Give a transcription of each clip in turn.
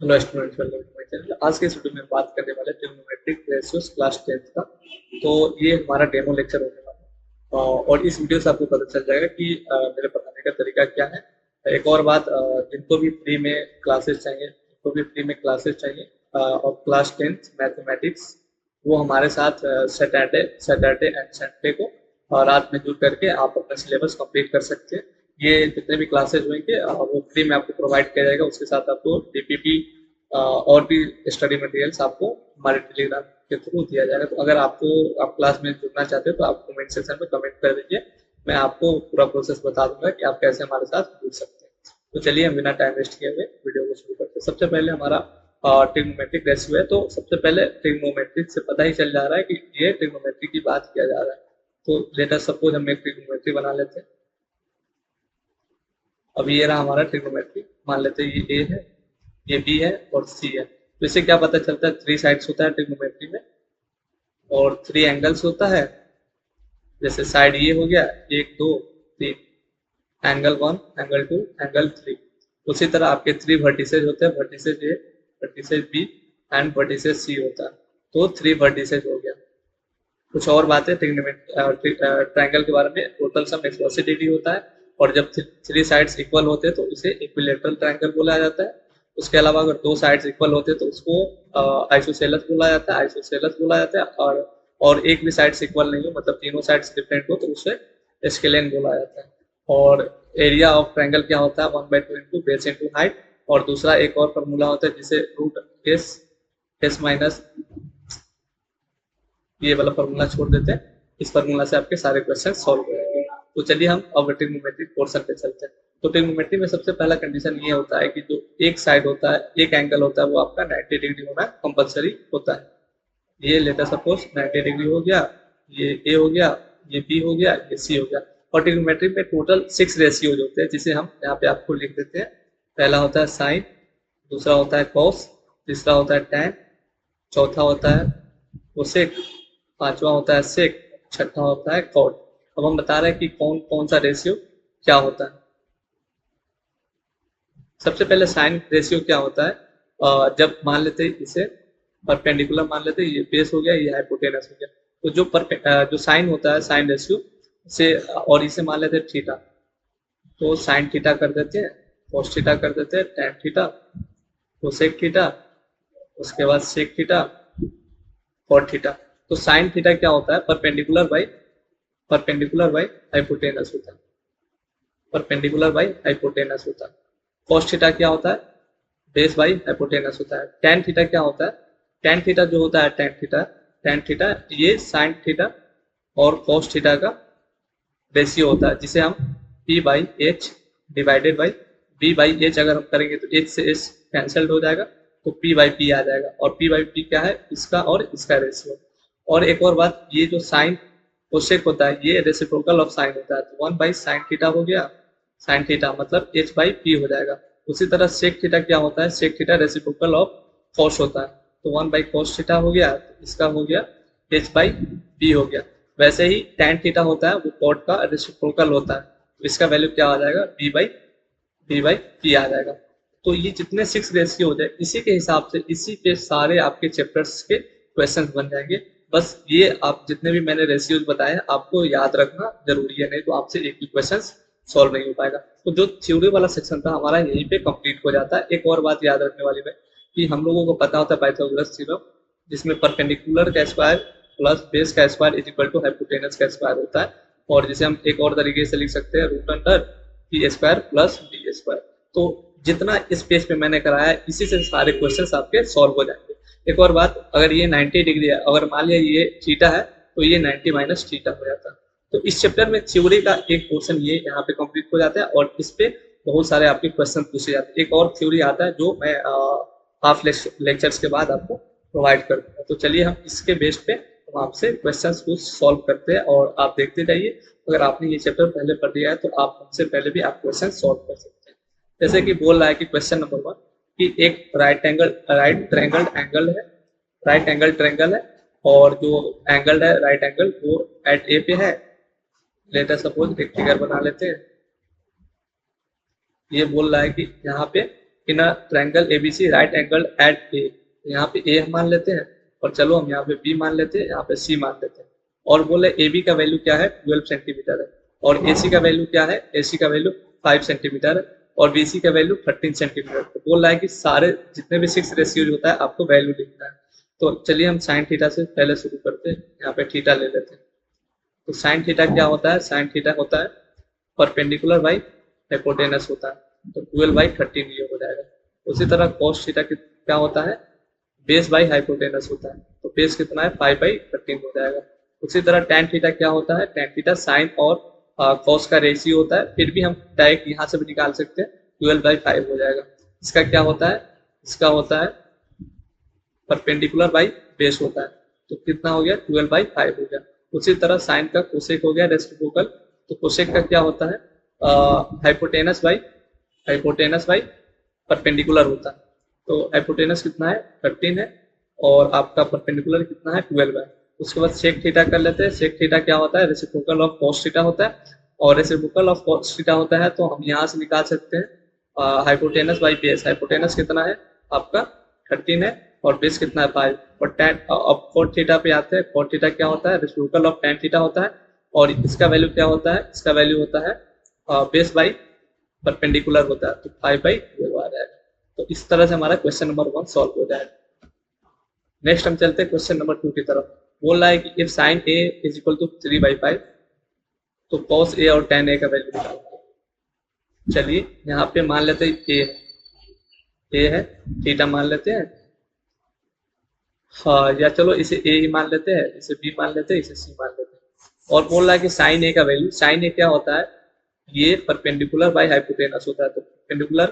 Hello students, welcome to my channel. आज के इस वीडियो में बात करने वाले ट्रिग्नोमेट्रिक रेशियोज क्लास 10th का। तो ये हमारा डेमो लेक्चर होने वाला है और इस वीडियो से आपको पता चल जाएगा कि मेरे पढ़ाने का तरीका क्या है। एक और बात, जिनको भी फ्री में क्लासेस चाहिए, और क्लास 10th मैथमेटिक्स, वो हमारे साथ सैटरडे एंड संडे को रात में जुड़ करके आप अपना सिलेबस कंप्लीट कर सकते हैं। ये जितने भी क्लासेज होंगे वो फ्री में आपको प्रोवाइड किया जाएगा। उसके साथ आपको डीपीपी और भी स्टडी मटेरियल्स आपको हमारे टेलीग्राम के थ्रू दिया जाएगा। तो अगर आप क्लास में जुड़ना चाहते हो तो आप कमेंट सेक्शन में कमेंट कर दीजिए, मैं आपको पूरा प्रोसेस बता दूंगा कि आप कैसे हमारे साथ जुड़ सकते हैं। तो चलिए हम बिना टाइम वेस्ट किए हुए वीडियो को शुरू करते हैं। सबसे पहले हमारा ट्रिग्नोमेट्रिक रेशियो है। तो सबसे पहले ट्रिग्नोमेट्रिक से पता ही चल जा रहा है कि ये ट्रिग्नोमेट्री की बात किया जा रहा है। तो लेट अस सपोज हम एक ट्रिग्नोमेट्री बना लेते हैं। अब ये रहा हमारा ट्रिग्नोमेट्री, मान लेते हैं ये ए है, ये बी है और सी है। तो इससे क्या पता चलता है, 3 साइड्स होता है ट्रिग्नोमेट्री में और 3 एंगल्स होता है। जैसे साइड ये हो गया 1 2 3, एंगल 1, एंगल 2, एंगल 3। उसी तरह आपके 3 वर्टिसेज होते हैं, vertices A, vertices B and vertices C होता है। तो 3 वर्टिसेज हो गया। कुछ और बातें ट्रायंगल के बारे में, टोटल सम 180 डिग्री होता है और जब 3 साइड्स इक्वल होते हैं तो उसे इक्विलेटरल ट्रायंगल बोला जाता है। उसके अलावा अगर 2 साइड्स इक्वल होते हैं तो उसको आइसोसेलेस बोला जाता है, और एक भी साइड्स इक्वल नहीं हो, मतलब तीनों साइड्स डिफरेंट हो, तो उसे स्केलेन बोला जाता है। और एरिया ऑफ ट्रायंगल क्या होता है, 1/2 इंटू बेस इंटू हाइट। और दूसरा एक और फॉर्मूला होता है जिसे रूट एस एस माइनस, ये वाला फॉर्मूला छोड़ देते हैं। इस फॉर्मूला से आपके सारे क्वेश्चन सॉल्व हो जाएंगे। तो चलिए हम अब ट्रिग्नोमेट्रिक पोर्शन पे चलते हैं। तो ट्रिग्नोमेट्री में सबसे पहला कंडीशन ये होता है कि जो एक साइड होता है, एक एंगल होता है, वो आपका 90 डिग्री होना कंपलसरी होता है। ये लेटर सपोज 90 डिग्री हो गया, ये ए हो गया, ये बी हो गया, ये सी हो गया। और ट्रिग्नोमेट्री में टोटल 6 रेशियोज होते हैं जिसे हम यहाँ पे आपको लिख देते हैं। पहला होता है साइन, दूसरा होता है कॉस, तीसरा होता है टैन, चौथा होता है कोसेक, पांचवा होता है सेक, छठा होता है कॉट। अब हम बता रहे हैं कि कौन कौन सा रेशियो क्या होता है। सबसे पहले साइन रेशियो क्या होता है, जब मान लेते हैं इसे परपेंडिकुलर मान लेते हैं, ये बेस हो गया, ये हाइपोटेनस हो गया। तो जो साइन होता है, साइन रेशियो से, और इसे मान लेते हैं थीटा, तो साइन थीटा कर देते हैं, कोस थीटा कर देते हैं, टैन थीटा, कोसेक थीटा, उसके बाद सेक थीटा, कॉट थीटा। तो साइन थीटा क्या होता है, परपेंडिकुलर बाई हाइपोटेनस होता है, परपेंडिकुलर बाई हाइपोटेनस होता है। कॉस थीटा क्या होता है, बेस बाई हाइपोटेनस होता है। टैन थीटा क्या होता है, टैन थीटा जो होता है, टैन थीटा ये साइन थीटा और कॉस थीटा का रेशियो होता है, जिसे हम P by H divided by B by H अगर हम करेंगे तो एच से एच कैंसल्ड हो जाएगा, तो पी बाई पी आ जाएगा। और पी बाई पी क्या है, इसका और इसका रेशियो। और एक और बात, ये जो साइन कोसेक होता है, ये रेसिप्रोकल ऑफ साइन होता है। तो 1 बाई साइन थीटा हो गया, साइन थीटा मतलब एच बाई पी हो जाएगा। उसी तरह सेक थीटा क्या होता है, sec theta reciprocal of cos होता है। तो 1 बाई कॉस थीटा हो गया, तो इसका हो गया एच बाई पी हो गया। वैसे ही टैन थीटा होता है, वो कॉट का रेसिप्रोकल होता है, तो इसका वैल्यू क्या आ जाएगा, बी बाई पी आ जाएगा। तो ये जितने 6 रेशियो हो जाए, इसी के हिसाब से इसी पे सारे आपके चैप्टर्स के क्वेश्चन बन जाएंगे। बस ये आप जितने भी मैंने रेशियोज बताए हैं आपको याद रखना जरूरी है, नहीं तो आपसे एक भी क्वेश्चन सॉल्व नहीं हो पाएगा। तो जो थ्योरी वाला सेक्शन था हमारा यहीं पे कंप्लीट हो जाता है। एक और बात याद रखने वाली है कि हम लोगों को पता होता है पाइथागोरस थ्योरम, जिसमें परपेंडिकुलर का स्क्वायर प्लस बेस का square is equal to hypotenuse का स्क्वायर होता है। और जिसे हम एक और तरीके से लिख सकते हैं, root under P square plus D square. तो जितना इस पेज पे मैंने कराया है, इसी से सारे क्वेश्चंस आपके सॉल्व हो जाएंगे। एक और बात, अगर ये 90 डिग्री है, अगर मान लिया ये थीटा है, तो ये 90 माइनस थीटा हो जाता है। तो इस चैप्टर में थ्योरी का एक पोर्शन ये यहाँ पे कंप्लीट हो जाता है और इस पे बहुत सारे आपके क्वेश्चन पूछे जाते हैं। एक और थ्योरी आता है जो मैं हाफ लेक्चर्स के बाद आपको प्रोवाइड कर दूंगा। तो चलिए हम इसके बेस पे हम आपसे क्वेश्चन कुछ सॉल्व करते हैं और आप देखते जाइए। अगर आपने ये चैप्टर पहले पढ़ लिया है तो आप हमसे पहले भी आप क्वेश्चन सॉल्व कर सकते हैं। जैसे कि बोल रहा है कि क्वेश्चन नंबर 1 कि एक राइट एंगल ट्रायंगल है, और जो एंगल है राइट एंगल वो एट ए पे है। लेटर सपोज एक फिगर बना लेते हैं। ये बोल रहा है कि यहाँ पे in a triangle ABC right angle at A. यहाँ पे ए मान लेते हैं और चलो हम यहाँ पे बी मान लेते हैं, यहाँ पे सी मान लेते हैं। और बोले ए बी का वैल्यू क्या है 12 सेंटीमीटर है और ए सी का वैल्यू क्या है, ए सी का वैल्यू 5 सेंटीमीटर है और बी सी का वैल्यू 13 सेंटीमीटर। तो बोल रहा है कि सारे जितने भी 6 रेशियोज होता है आपको वैल्यू लिखना है। तो चलिए हम साइन थीटा से पहले शुरू करते हैं, यहाँ पे थीटा ले लेते हैं। तो साइन थीटा क्या होता है, साइन थीटा होता है परपेंडिकुलर बाई हाइपोटेनस होता है, तो 12/13 ये हो जाएगा। उसी तरह कॉस थीटा क्या होता है, बेस बाई हाइपोटेनस होता है, तो बेस कितना है 5/13 हो जाएगा। उसी तरह tan थीटा क्या होता है, tan थीटा साइन और कॉस का रेशियो होता है, फिर भी हम डायरेक्ट यहाँ से भी निकाल सकते हैं 12/5 हो जाएगा। इसका क्या होता है, इसका होता है परपेंडिकुलर बाई बेस होता है, तो कितना हो गया 12/5 हो गया। उसी तरह साइन का कोसेक हो गया रेसिप्रोकल, तो कोसेक का क्या होता है हाइपोटेनस बाई परपेंडिकुलर होता है। तो हाइपोटेनस कितना है 13 है और आपका परपेंडिकुलर कितना है 12 है। उसके बाद सेक थीटा कर लेते हैं। सेक थीटा क्या होता है, रेसिप्रोकल ऑफ कॉस थीटा होता है और रेसिप्रोकल ऑफ कॉस थीटा होता है तो हम यहाँ से निकाल सकते हैं हाइपोटेनस बाई बेस। हाइपोटेनस कितना है आपका 13 है और बेस कितना है 5। और tan अब कॉट थीटा पे आते हैं। कॉट थीटा क्या होता है, रेसिप्रोकल ऑफ tan थीटा होता है और इसका वैल्यू क्या होता है, इसका वैल्यू होता है बेस बाई परपेंडिकुलर होता है, तो 5/12 आ जाएगा। तो इस तरह से हमारा क्वेश्चन नंबर 1 सॉल्व हो जाएगा। नेक्स्ट हम चलते हैं क्वेश्चन नंबर 2 की तरफ। बोल रहा है कि if sine A is equal to 3/5 तो कॉस ए और tan ए का वैल्यू निकालते। चलिए यहाँ पे मान लेते हैं ए है, थीटा मान लेते हैं, हाँ या चलो इसे ए ही मान लेते हैं, इसे बी मान लेते हैं, इसे सी मान लेते हैं। और बोल रहा है कि साइन ए का वैल्यू, साइन ए क्या होता है, ये परपेंडिकुलर बाई हाइपोटेनस होता है, तो परपेंडिकुलर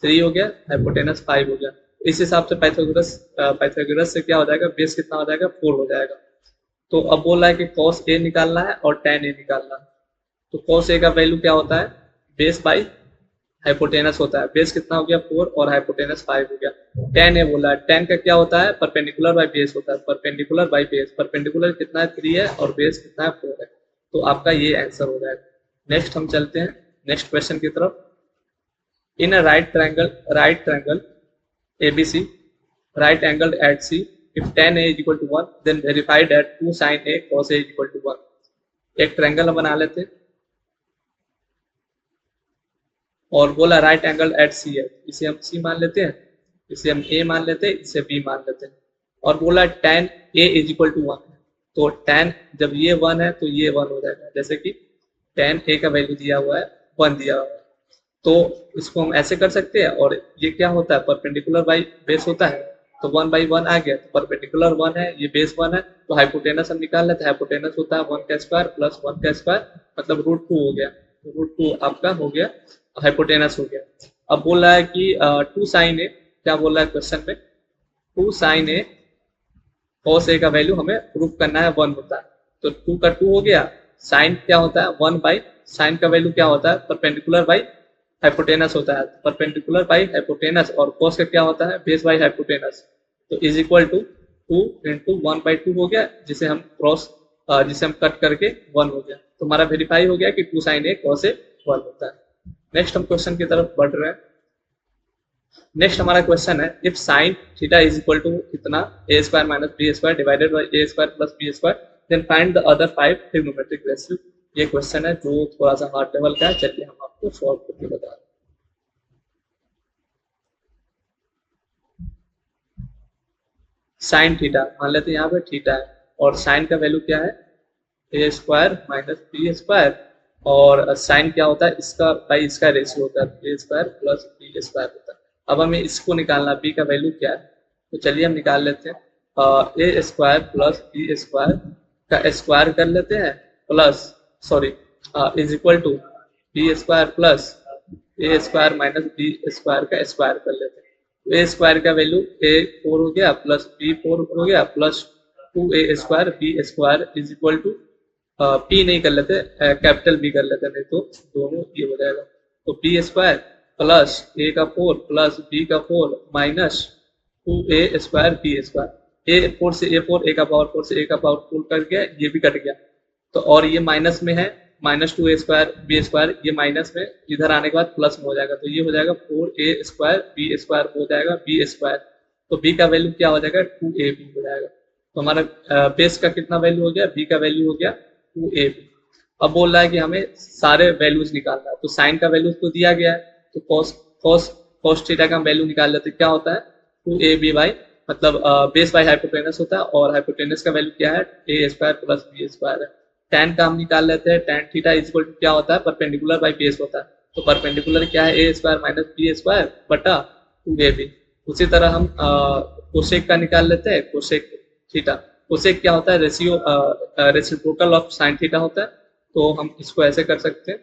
3 हो गया, हाइपोटेनस 5 हो गया। इस हिसाब से पाइथागोरस से क्या हो जाएगा, बेस कितना हो जाएगा 4 हो जाएगा। तो अब बोल रहा है कि कॉस ए निकालना है और tan ए निकालना है। तो कॉस ए का वैल्यू क्या होता है, बेस बाई हाइपोटेनस होता है, बेस कितना हो गया 4 और हाइपोटेनस 5 हो गया। tan ए बोला है, tan का क्या होता है परपेंडिकुलर बाई बेस होता है, परपेंडिकुलर बाई बेस, परपेंडिकुलर कितना है 3 है और बेस कितना है 4 है, तो आपका ये आंसर हो जाएगा। नेक्स्ट हम चलते हैं नेक्स्ट क्वेश्चन की तरफ। In a right triangle ABC right angled at C, if tan A is equal to 1 then verify that 2 sin A cos A is equal to 1। एक ट्रायंगल बना लेते हैं और बोला राइट एंगल एट सी है, इसे हम C मान लेते हैं, इसे हम A मान लेते हैं, इसे B मान लेते हैं। और बोला tan A is equal to 1, तो tan जब ये 1 है तो ये 1 हो जाएगा, जैसे कि tan A का वैल्यू दिया हुआ है 1 दिया हुआ है, तो इसको हम ऐसे कर सकते हैं। और ये क्या होता है परपेंडिकुलर बाई बेस होता है, तो 1/1 आ गया, तो परपेंडिकुलर 1 है, ये बेस 1 है, तो हाइपोटेनस हम निकाल लेते हैं। हाइपोटेनस होता है 1 का स्क्वायर प्लस 1 का स्क्वायर मतलब √2 हो गया, तो √2 आपका हो गया हाइपोटेनस हो गया। अब बोल रहा है कि 2 sin A, क्या बोल रहा है क्वेश्चन में, 2 sin A cos A का वैल्यू हमें प्रूफ करना है 1 होता है, तो 2 का 2 हो गया। साइन क्या होता है 1 बाई, साइन का वैल्यू क्या होता है परपेंडिकुलर बाई हाइपोटेनस होता है, परपेंडिकुलर बाई हाइपोटेनस, और कॉस का क्या होता है बेस बाई हाइपोटेनस, तो इज इक्वल टू 2 × 1/2 हो गया, जिसे हम कट करके 1 हो गया। तो हमारा वेरीफाई हो गया कि 2 sin A cos A 1 होता है। नेक्स्ट हम क्वेश्चन की तरफ बढ़ रहे हैं। नेक्स्ट हमारा क्वेश्चन है if sine theta is equal to कितना a² - b² divided by a² + b² then find the other 5 trigonometric ratio. ये क्वेश्चन है जो थोड़ा सा हार्ड लेवल का है, चलिए हम आपको सॉल्व करके बता रहे हैं। साइन थीटा मान लेते हैं, यहाँ पे थीटा है और साइन का वैल्यू क्या है a² - b², और साइन क्या होता है इसका बाई इसका रेशियो होता है, a² + b² होता है। अब हमें इसको निकालना, b का वैल्यू क्या है, तो चलिए हम निकाल लेते हैं। a² + b² का स्क्वायर कर लेते हैं plus is equal to b² + a² - b² का स्क्वायर कर लेते हैं। a² का वैल्यू a4 हो गया प्लस b4 हो गया plus 2a² b² is equal to p नहीं कर लेते, कैपिटल B कर लेते, नहीं तो दोनों ये हो जाएगा। तो b² plus a4 plus b4 minus 2a² b², a4 से a4, a⁴ से a⁴ कट गया, ये भी कट गया, तो और ये माइनस में है माइनस 2a² b², ये माइनस में इधर आने के बाद प्लस में हो जाएगा, तो ये हो जाएगा 4a² b² हो जाएगा b², तो b का वैल्यू क्या हो जाएगा 2ab हो जाएगा। तो हमारा बेस का कितना वैल्यू हो गया, b का वैल्यू हो गया 2ab। अब बोल रहा है कि हमें सारे वैल्यूज निकालना है, तो साइन का वैल्यू तो दिया गया है, तो cos थीटा का वैल्यू निकाल लेते हैं। क्या होता है 2ab बाई, मतलब बेस बाई हाइपोटेनस होता है, और हाइपोटेनस का वैल्यू क्या है a² प्लस b² है। tan का हम निकाल लेते हैं, tan theta is equal to क्या होता है परपेंडिकुलर बाई बेस होता है, तो परपेंडिकुलर क्या है a² माइनस b² बटा 2ab। उसी तरह हम कोसेक का निकाल लेते हैं, कोसेक थीटा, कोसेक क्या होता है रेसिप्रोकल ऑफ साइन थीटा होता है, तो हम इसको ऐसे कर सकते हैं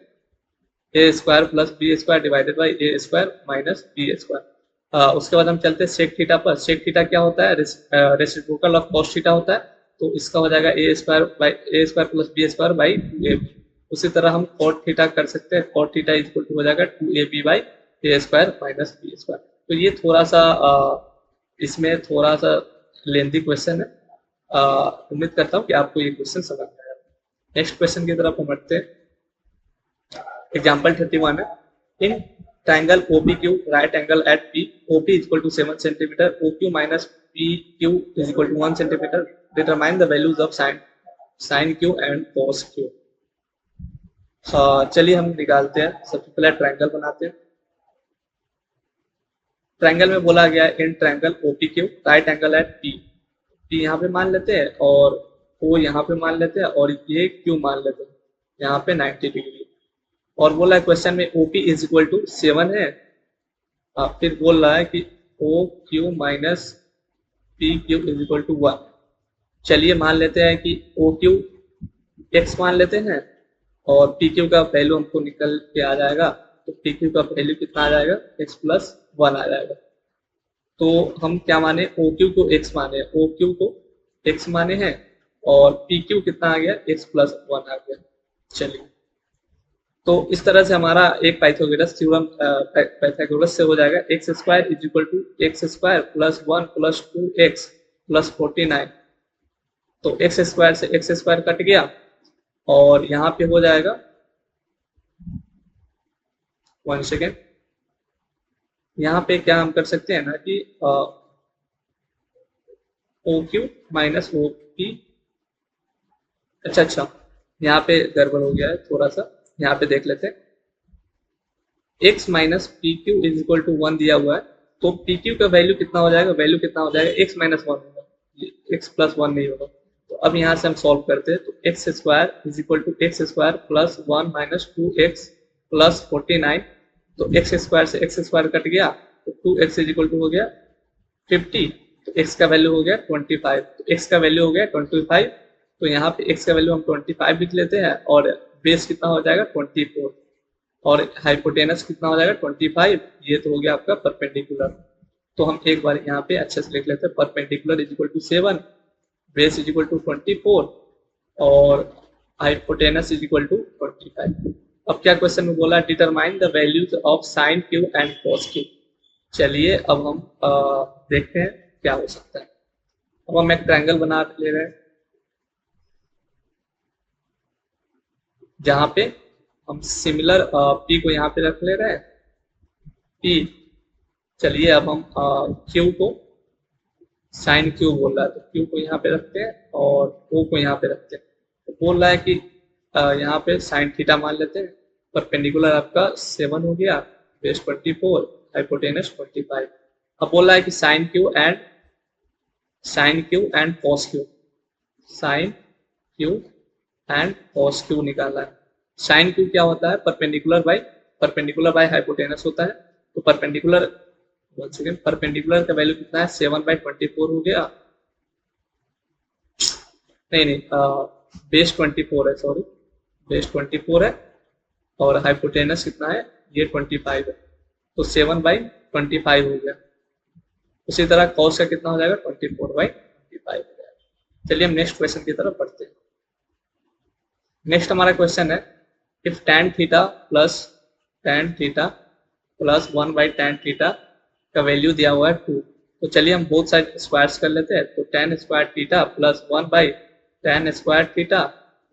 a² plus b² divided by a² minus b²। उसके बाद हम चलते हैं सेक थीटा पर। सेक थीटा क्या होता है रेसिप्रोकल ऑफ कॉस थीटा होता है, तो इसका हो जाएगा a² plus b² by 2ab। उसी तरह हम कॉट थीटा कर सकते हैं, cot theta is equal to हो जाएगा 2ab by a² minus b²। तो ये थोड़ा सा इसमें थोड़ा सा लेंथी क्वेश्चन है, उम्मीद करता हूँ कि आपको ये क्वेश्चन समझ में आया। नेक्स्ट क्वेश्चन की तरफ हम बढ़ते हैं। एग्जाम्पल 31 है, इन triangle OPQ right angle at P, OP is equal to 7 cm, OQ minus PQ is equal to 1 cm. Determine the values of sin Q and cos Q। चलिए हम निकालते हैं। सबसे पहले ट्रायंगल बनाते हैं। ट्रायंगल में बोला गया in triangle OPQ right angle at P, P यहाँ पे मान लेते हैं और O यहाँ पे मान लेते हैं और ये Q मान लेते हैं यहाँ पे 90 डिग्री, और बोला है क्वेश्चन में OP इज इक्वल टू 7 है। फिर बोल रहा है कि OQ minus PQ is equal to 1। चलिए मान लेते हैं कि OQ x मान लेते हैं और PQ का वैल्यू हमको निकल के आ जाएगा, तो PQ का वैल्यू कितना आ जाएगा x प्लस 1 आ जाएगा। तो हम क्या माने OQ को x माने, OQ को x माने हैं और PQ कितना आ गया x प्लस 1 आ गया। चलिए तो इस तरह से हमारा एक पाइथागोरस थ्योरम पाइथागोरस से हो जाएगा x² is equal to x² plus 1 plus 2x plus 49। तो x² से x² कट गया और यहाँ पे हो जाएगा 1 सेकेंड, यहाँ पे क्या हम कर सकते हैं ना कि OQ माइनस OP, अच्छा यहाँ पे गड़बड़ हो गया है थोड़ा सा, यहाँ पे देख लेते हैं। x minus PQ is equal to 1 दिया हुआ है, तो PQ का वैल्यू कितना हो जाएगा, वैल्यू कितना हो जाएगा x माइनस 1 होगा, x प्लस 1 नहीं होगा। तो अब यहाँ से हम सॉल्व करते हैं, तो x² is equal to x² plus 1 minus 2x plus 49। तो x² से x² कट गया तो 2x इज इक्वल टू हो गया 50, तो x का वैल्यू हो गया 25, तो x का वैल्यू हो गया 25। तो यहाँ पे x का वैल्यू हम 25 लिख लेते हैं और बेस कितना हो जाएगा 24 और हाइपोटेनस कितना हो जाएगा 25। ये तो हो गया आपका परपेंडिकुलर। तो हम एक बार यहाँ पे अच्छे से लिख लेते हैं, perpendicular is equal to 7, base is equal to 24 और हाइपोटेनस इज इक्वल टू 25। अब क्या क्वेश्चन में बोला, determine the values of sine Q and cos Q। चलिए अब हम देखते हैं क्या हो सकता है। अब हम एक ट्रायंगल बना ले रहे हैं जहां पे हम सिमिलर P को यहाँ पे रख ले रहे हैं P। चलिए अब हम Q को साइन Q बोल रहा है, तो Q को यहाँ पे रखते हैं और O को यहाँ पे रखते हैं। तो बोल रहा है कि यहाँ पे साइन थीटा मान लेते हैं, परपेंडिकुलर आपका 7 हो गया, बेस 24, हाइपोटेनस 25। अब बोल रहा है कि sine Q and cos Q, sine Q and cos Q निकालना है। साइन Q क्या होता है, परपेंडिकुलर बाय हाइपोटेनस होता है। तो परपेंडिकुलर का वैल्यू कितना है 7/24 हो गया, नहीं बेस 24 है, सॉरी बेस 24 है और हाइपोटेनस कितना है ये 25 है, तो 7/25 हो गया। उसी तरह कॉस का कितना हो जाएगा 24/25 हो जाएगा। चलिए हम नेक्स्ट क्वेश्चन की तरफ बढ़ते हैं। नेक्स्ट हमारा क्वेश्चन है, if tan theta plus 1/tan theta का वैल्यू दिया हुआ है 2, तो चलिए हम बोथ साइड स्क्वायर्स कर लेते हैं। तो tan square theta plus 1/tan square theta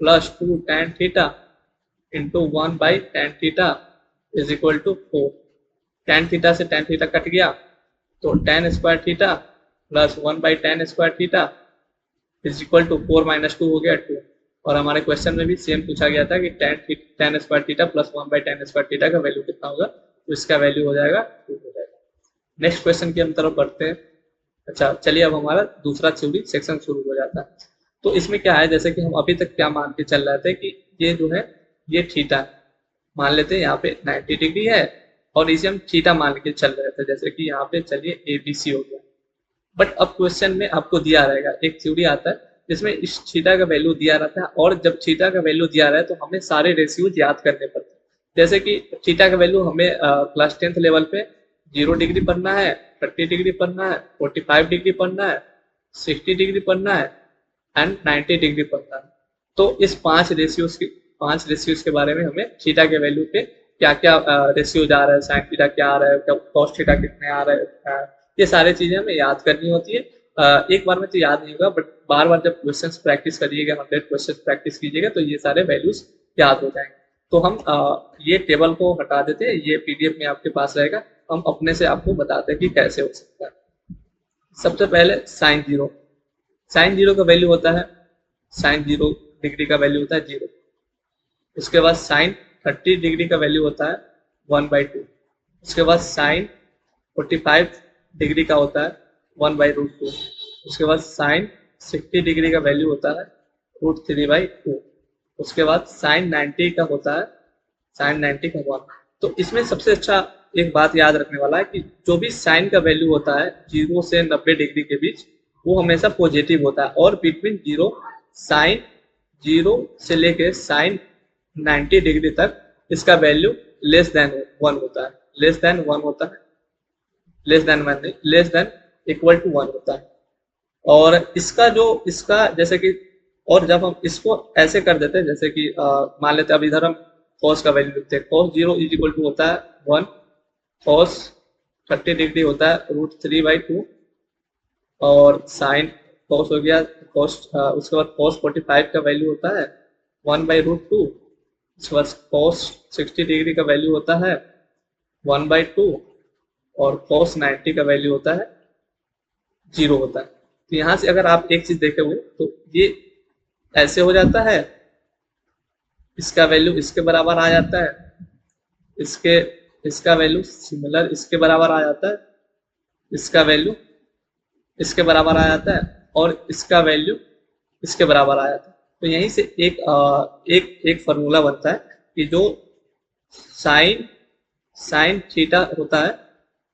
plus 2 tan theta into 1 by tan theta is equal to 4। Tan theta से टेन थीटा कट गया तो tan square theta plus 1 by tan square theta is equal to 4 minus 2 हो गया 2। और हमारे question में भी same पूछा गया था कि ten square theta plus 1 by tan square theta का वैल्यू कितना होगा, तो इसका वैल्यू हो जाएगा 2 हो जाएगा। नेक्स्ट क्वेश्चन की हम तरफ बढ़ते हैं। अच्छा चलिए, अब हमारा दूसरा थ्योरी सेक्शन शुरू हो जाता है। तो इसमें क्या है, जैसे कि हम अभी तक क्या मान के चल रहे थे कि ये जो है ये थीटा मान लेते हैं, यहाँ पे 90 डिग्री है और इसे हम थीटा मान के चल रहे थे, जैसे कि यहाँ पे चलिए ABC हो गया। बट अब क्वेश्चन में आपको दिया रहेगा, एक थ्योरी आता है जिसमें इस थीटा का वैल्यू दिया रहता है, और जब थीटा का वैल्यू दिया रहा है तो हमें सारे रेशियोज याद करने पड़ते हैं। जैसे कि थीटा का वैल्यू हमें क्लास 10th लेवल पे 0 डिग्री पढ़ना है, 30 डिग्री पढ़ना है, 45 डिग्री पढ़ना है, 60 डिग्री पढ़ना है एंड 90 डिग्री पढ़ना है। तो इस पांच रेशियोज के बारे में हमें थीटा के वैल्यू पे क्या क्या रेशियोज आ रहा है, साइन थीटा क्या आ रहा है, कॉस थीटा कितने आ रहे हैं, ये सारी चीजें हमें याद करनी होती है। एक बार में तो याद नहीं होगा, बट बार बार जब क्वेश्चंस प्रैक्टिस करिएगा, 100 क्वेश्चंस प्रैक्टिस कीजिएगा तो ये सारे वैल्यूज याद हो जाएंगे। तो हम ये टेबल को हटा देते हैं, ये PDF में आपके पास रहेगा, हम अपने से आपको बताते हैं कि कैसे हो सकता है। सबसे पहले साइन जीरो का वैल्यू होता है, साइन 0 डिग्री का वैल्यू होता है 0। उसके बाद साइन 30 डिग्री का वैल्यू होता है 1/2। उसके बाद साइन 45 डिग्री का होता है 1/√2। उसके बाद साइन 60 डिग्री का वैल्यू होता है √3/2। उसके बाद साइन 90 का होता है साइन 90 का 1। तो इसमें सबसे अच्छा एक बात याद रखने वाला है कि जो भी साइन का वैल्यू होता है 0 से 90 डिग्री के बीच, वो हमेशा पॉजिटिव होता है, और बिटवीन साइन 0 से लेके साइन 90 डिग्री तक इसका वैल्यू लेस देन 1 होता है, लेस देन 1 होता है, लेस देन 1 नहीं, लेस देन इक्वल टू 1 होता है। और इसका जैसे कि, और जब हम इसको ऐसे कर देते हैं, जैसे कि मान लेते हैं अब इधर हम कॉस का वैल्यू लिखते हैं, cos 0 इज इक्वल टू होता है 1, cos 30 डिग्री होता है √3/2, और साइन cos हो गया cos, उसके बाद cos 45 का वैल्यू होता है 1/√2। उसके बाद cos 60 डिग्री का वैल्यू होता है 1/2, और cos 90 का वैल्यू होता है 0 होता है। तो यहाँ से अगर आप एक चीज देखे हुए तो ये ऐसे हो जाता है, इसका वैल्यू इसके बराबर आ जाता है, इसका वैल्यू सिमिलर इसके बराबर आ जाता है, इसका वैल्यू इसके बराबर आ जाता है, और इसका वैल्यू इसके बराबर आ जाता है। तो यहीं से एक फॉर्मूला बनता है कि जो साइन थीटा होता है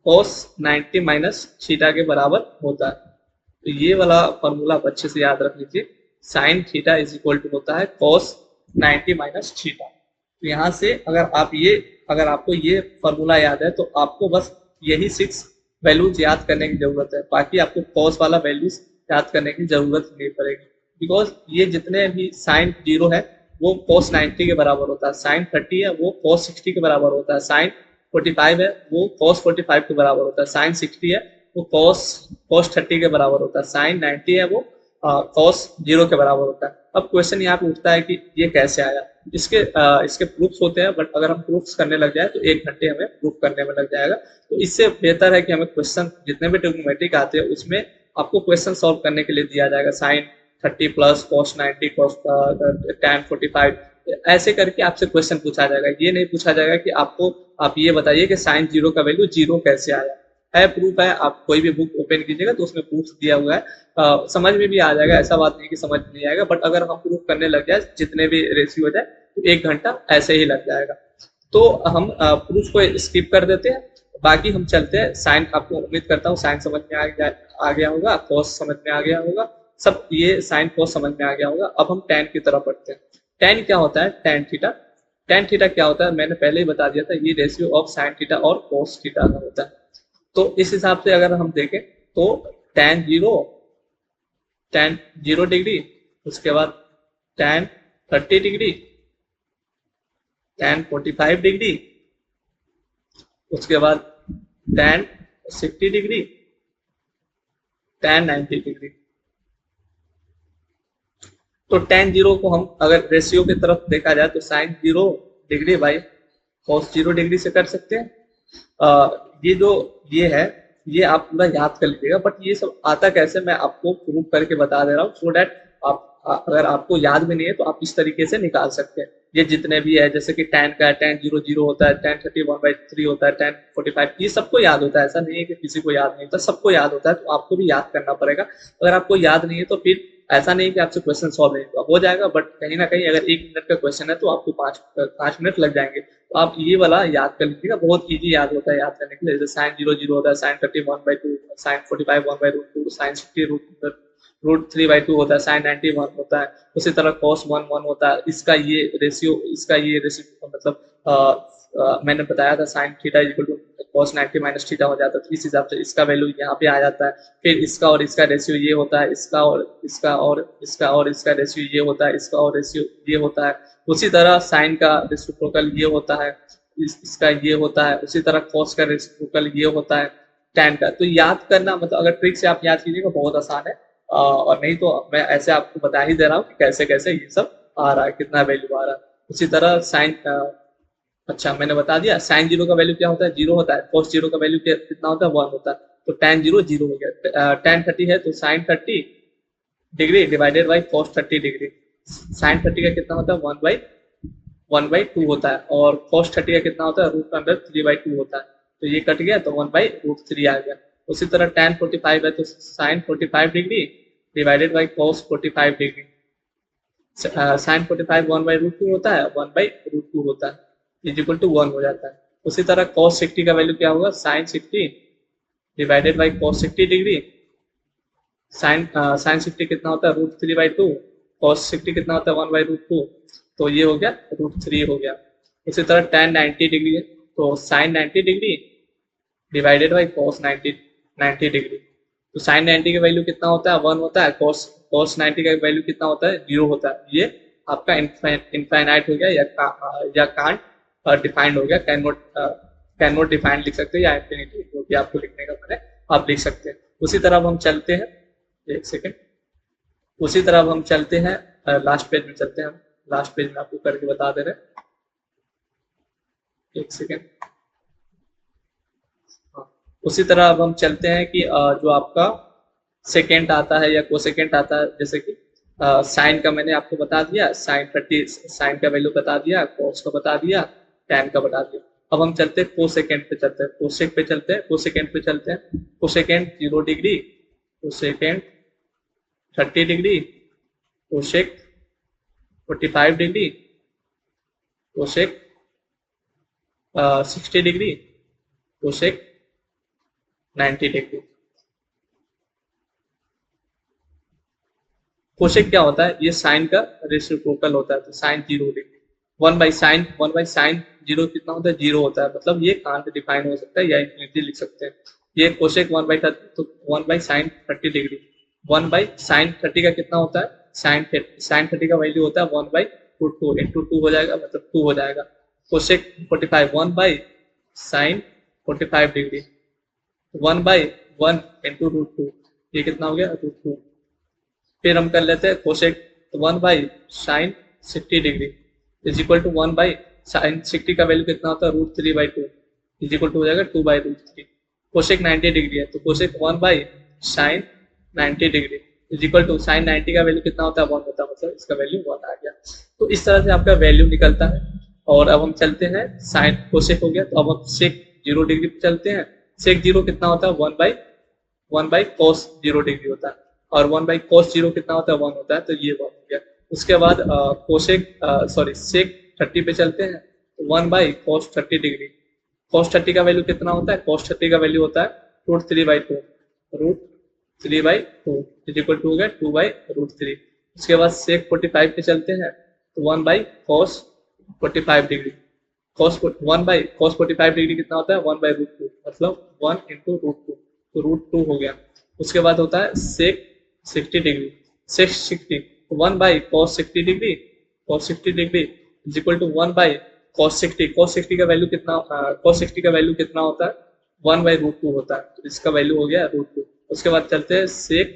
cos 90 माइनस थीटा के बराबर होता है। तो ये वाला फॉर्मूला आप अच्छे से याद रख लीजिए, sine theta is equal to होता है cos 90 माइनस थीटा। तो यहाँ से अगर आपको ये फॉर्मूला याद है तो आपको बस यही 6 वैल्यूज याद करने की जरूरत है, बाकी आपको cos वाला वैल्यूज याद करने की जरूरत नहीं पड़ेगी, बिकॉज ये जितने भी साइन 0 है वो cos 90 के बराबर होता है, साइन 30 है वो cos 60 के बराबर होता है, साइन 45 है वो cos 45 के बराबर होता है, साइन 60 है वो cos 30 के बराबर होता है, साइन 90 है वो cos 0 के बराबर होता है। अब क्वेश्चन यहाँ पे उठता है कि ये कैसे आया, इसके प्रूफ्स होते हैं, बट अगर हम प्रूफ्स करने लग जाए तो 1 घंटे हमें प्रूफ करने में लग जाएगा। तो इससे बेहतर है कि हमें क्वेश्चन जितने भी ट्रिग्नोमेट्रिक आते हैं उसमें आपको क्वेश्चन सॉल्व करने के लिए दिया जाएगा, sign 30 plus cos 90 cos tan 45, ऐसे करके आपसे क्वेश्चन पूछा जाएगा। ये नहीं पूछा जाएगा कि आप ये बताइए कि साइन 0 का वैल्यू 0 कैसे आया है। प्रूफ है, आप कोई भी बुक ओपन कीजिएगा तो उसमें प्रूफ दिया हुआ है, समझ में भी आ जाएगा, ऐसा बात नहीं कि समझ नहीं आएगा, बट अगर हम प्रूफ करने लग जाए जितने भी रेशियो हो जाए तो 1 घंटा ऐसे ही लग जाएगा। तो हम प्रूफ को स्किप कर देते हैं, बाकी हम चलते हैं साइन। आपको उम्मीद करता हूँ साइन समझ में आ गया होगा, कॉस समझ में आ गया होगा, सब ये साइन कॉस समझ में आ गया होगा। अब हम tan की तरफ बढ़ते हैं। tan क्या होता है, tan थीटा क्या होता है, मैंने पहले ही बता दिया था, ये रेशियो ऑफ साइन थीटा और कॉस थीटा का होता है। तो इस हिसाब से अगर हम देखें तो tan 0 डिग्री, उसके बाद tan 30 डिग्री, tan 45 डिग्री, उसके बाद tan 60 डिग्री, tan 90 डिग्री। तो tan 0 को हम अगर रेशियो की तरफ देखा जाए तो sine 0 degree by cos 0 degree से कर सकते हैं। ये जो ये है ये आप पूरा याद कर लीजिएगा, बट ये सब आता कैसे मैं आपको प्रूव करके बता दे रहा हूँ, सो डैट आप अगर आपको याद भी नहीं है तो आप इस तरीके से निकाल सकते हैं। ये जितने भी है जैसे कि tan का tan 0 0 होता है, tan 30 1/3 होता है, tan 45 ये सबको याद होता है, ऐसा नहीं है कि किसी को याद नहीं होता, सबको याद होता है, तो आपको भी याद करना पड़ेगा। अगर आपको याद नहीं है तो फिर ऐसा नहीं कि आपसे क्वेश्चन सॉल्व नहीं होगा, हो जाएगा, बट कहीं ना कहीं अगर 1 मिनट का क्वेश्चन है तो आपको 5 मिनट लग जाएंगे। तो आप ये वाला याद कर लीजिएगा, बहुत इजी याद होता है याद करने के लिए। जैसे साइन 0 0 होता है, साइन 30 1/2, साइन 45 1/√2, साइन 60 √3/2 होता है, साइन 90 1 होता है। उसी तरह cos 1 1 होता है। इसका ये रेशियो मतलब मैंने बताया था sine theta equal to cos 90 minus theta हो जाता है, तो इस हिसाब से इसका वैल्यू यहाँ पे आ जाता है। फिर इसका और इसका रेशियो ये होता है, इसका और इसका रेशियो ये होता है, इसका और रेशियो ये होता है। उसी तरह साइन का रेसिप्रोकल ये होता है, इसका ये होता है। उसी तरह कॉस का रेसिप्रोकल ये होता है टैन का। तो याद करना मतलब अगर ट्रिक से आप याद कीजिएगा बहुत आसान है, और नहीं तो मैं ऐसे आपको बता ही दे रहा हूँ कि कैसे कैसे ये सब आ रहा है, कितना वैल्यू आ रहा है। उसी तरह साइन अच्छा मैंने बता दिया साइन 0 का वैल्यू क्या होता है, 0 होता है। कॉस 0 का वैल्यू कितना होता है, 1 होता है। तो tan 0 0 हो गया। tan 30 है तो sine 30 degree divided by cos 30 degree. Sine 30 का कितना होता है, 1/2 होता है, और कॉस 30 का कितना होता है, √3/2 होता है। तो ये कट गया तो 1/√3 आ गया। उसी तरह tan 45 है तो sine 45 degree divided by cos 45 degree. Sine 45 1/√2 होता है, 1/√2 होता है, इज इक्वल टू 1 हो जाता है। उसी तरह cos 60 का वैल्यू क्या होगा, sine 60 divided by cos 60 degree. Sine 60 कितना होता है, √3/2, cos 60 कितना होता है, 1/√2, तो ये हो गया √3 हो गया। उसी तरह tan 90 डिग्री है तो sine 90 degree divided by cos 90 degree. तो साइन 90 का वैल्यू कितना होता है, 1 होता है। cos 90 का वैल्यू कितना होता है, 0 होता है। ये आपका इनफाइनाइट हो गया या कांट डिफाइंड हो गया। कैन नॉट डिफाइंड लिख सकते हैं, या इंफिनिटी जो भी आपको लिखने का मन है आप लिख सकते हैं। उसी तरह अब हम चलते हैं, एक सेकेंड, उसी तरह अब हम चलते हैं लास्ट पेज में चलते हैं। हम लास्ट पेज में आपको करके बता दे रहे हैं, एक सेकेंड। उसी तरह अब हम चलते हैं कि जो आपका सेकेंड आता है या कोसेकेंड आता है, जैसे कि साइन का मैंने आपको बता दिया, साइन 30 साइन का वैल्यू बता दिया, कॉस का बता दिया, टैन का बता दिया। अब हम चलते हैं कोसेकेंड पे चलते हैं, कोसेक पे चलते हैं, कोसेकेंड पे चलते हैं। Cosecant 0 degree, cosecant 30 degree, cosec 45 degree, cosec 60 degree, cosec 90 degree. Cosec क्या होता है, ये साइन का रेसिप्रोकल होता है, तो साइन 0 डिग्री। 1/sin 0 कितना होता है, 0 होता है, मतलब ये कांट डिफाइन हो सकता है या इंफिनिटी लिख सकते हैं। ये कोसेक 1/30 तो 1/sin 30 डिग्री। 1/sin 30 का कितना होता है, साइन 30 का वैल्यू होता है 1/√2 इंटू 2 हो जाएगा, मतलब 2 हो जाएगा। कोसेक 45 1/sin 45 डिग्री, 1/1 इंटू √2, ये कितना हो गया, √2। फिर हम कर लेते हैं cosec 1/sin 60 degree is equal to 1/sin 60 का वैल्यू कितना होता है, √3/2 इज इक्वल टू हो जाएगा 2/√3। कोसेक 90 डिग्री है तो cosec 1/sin 90 degree is equal to sine 90 का वैल्यू कितना होता है, 1 होता है, मतलब इसका वैल्यू 1 आ गया। तो इस तरह से आपका वैल्यू निकलता है। और अब हम चलते हैं, साइन कोसेक हो गया, तो अब हम सेक 0 डिग्री पे चलते हैं। सेक 0 कितना होता है, 1/cos 0 डिग्री होता है, और 1/cos 0 कितना होता है, 1 होता है, तो ये 1 हो गया। उसके बाद सेक 30 पे चलते हैं, 1/cos 30 डिग्री। cos 30 का वैल्यू कितना होता है, cos 30 का वैल्यू होता है √3/2 इज इक्वल टू हो गया 2/√3। उसके बाद सेक 45 पे चलते हैं, तो 1/cos 45 डिग्री। cos 45 डिग्री कितना होता है, 1/√2, मतलब 1 इंटू √2, तो √2 हो गया। उसके बाद होता है sec 60 degree, sec 60 1/cos 60 degree, cos 60 degree is equal to 1/cos 60। cos 60 का वैल्यू कितना, cos 60 का वैल्यू कितना होता है, 1/√2 होता है, तो इसका वैल्यू हो गया √2। उसके बाद चलते हैं सेक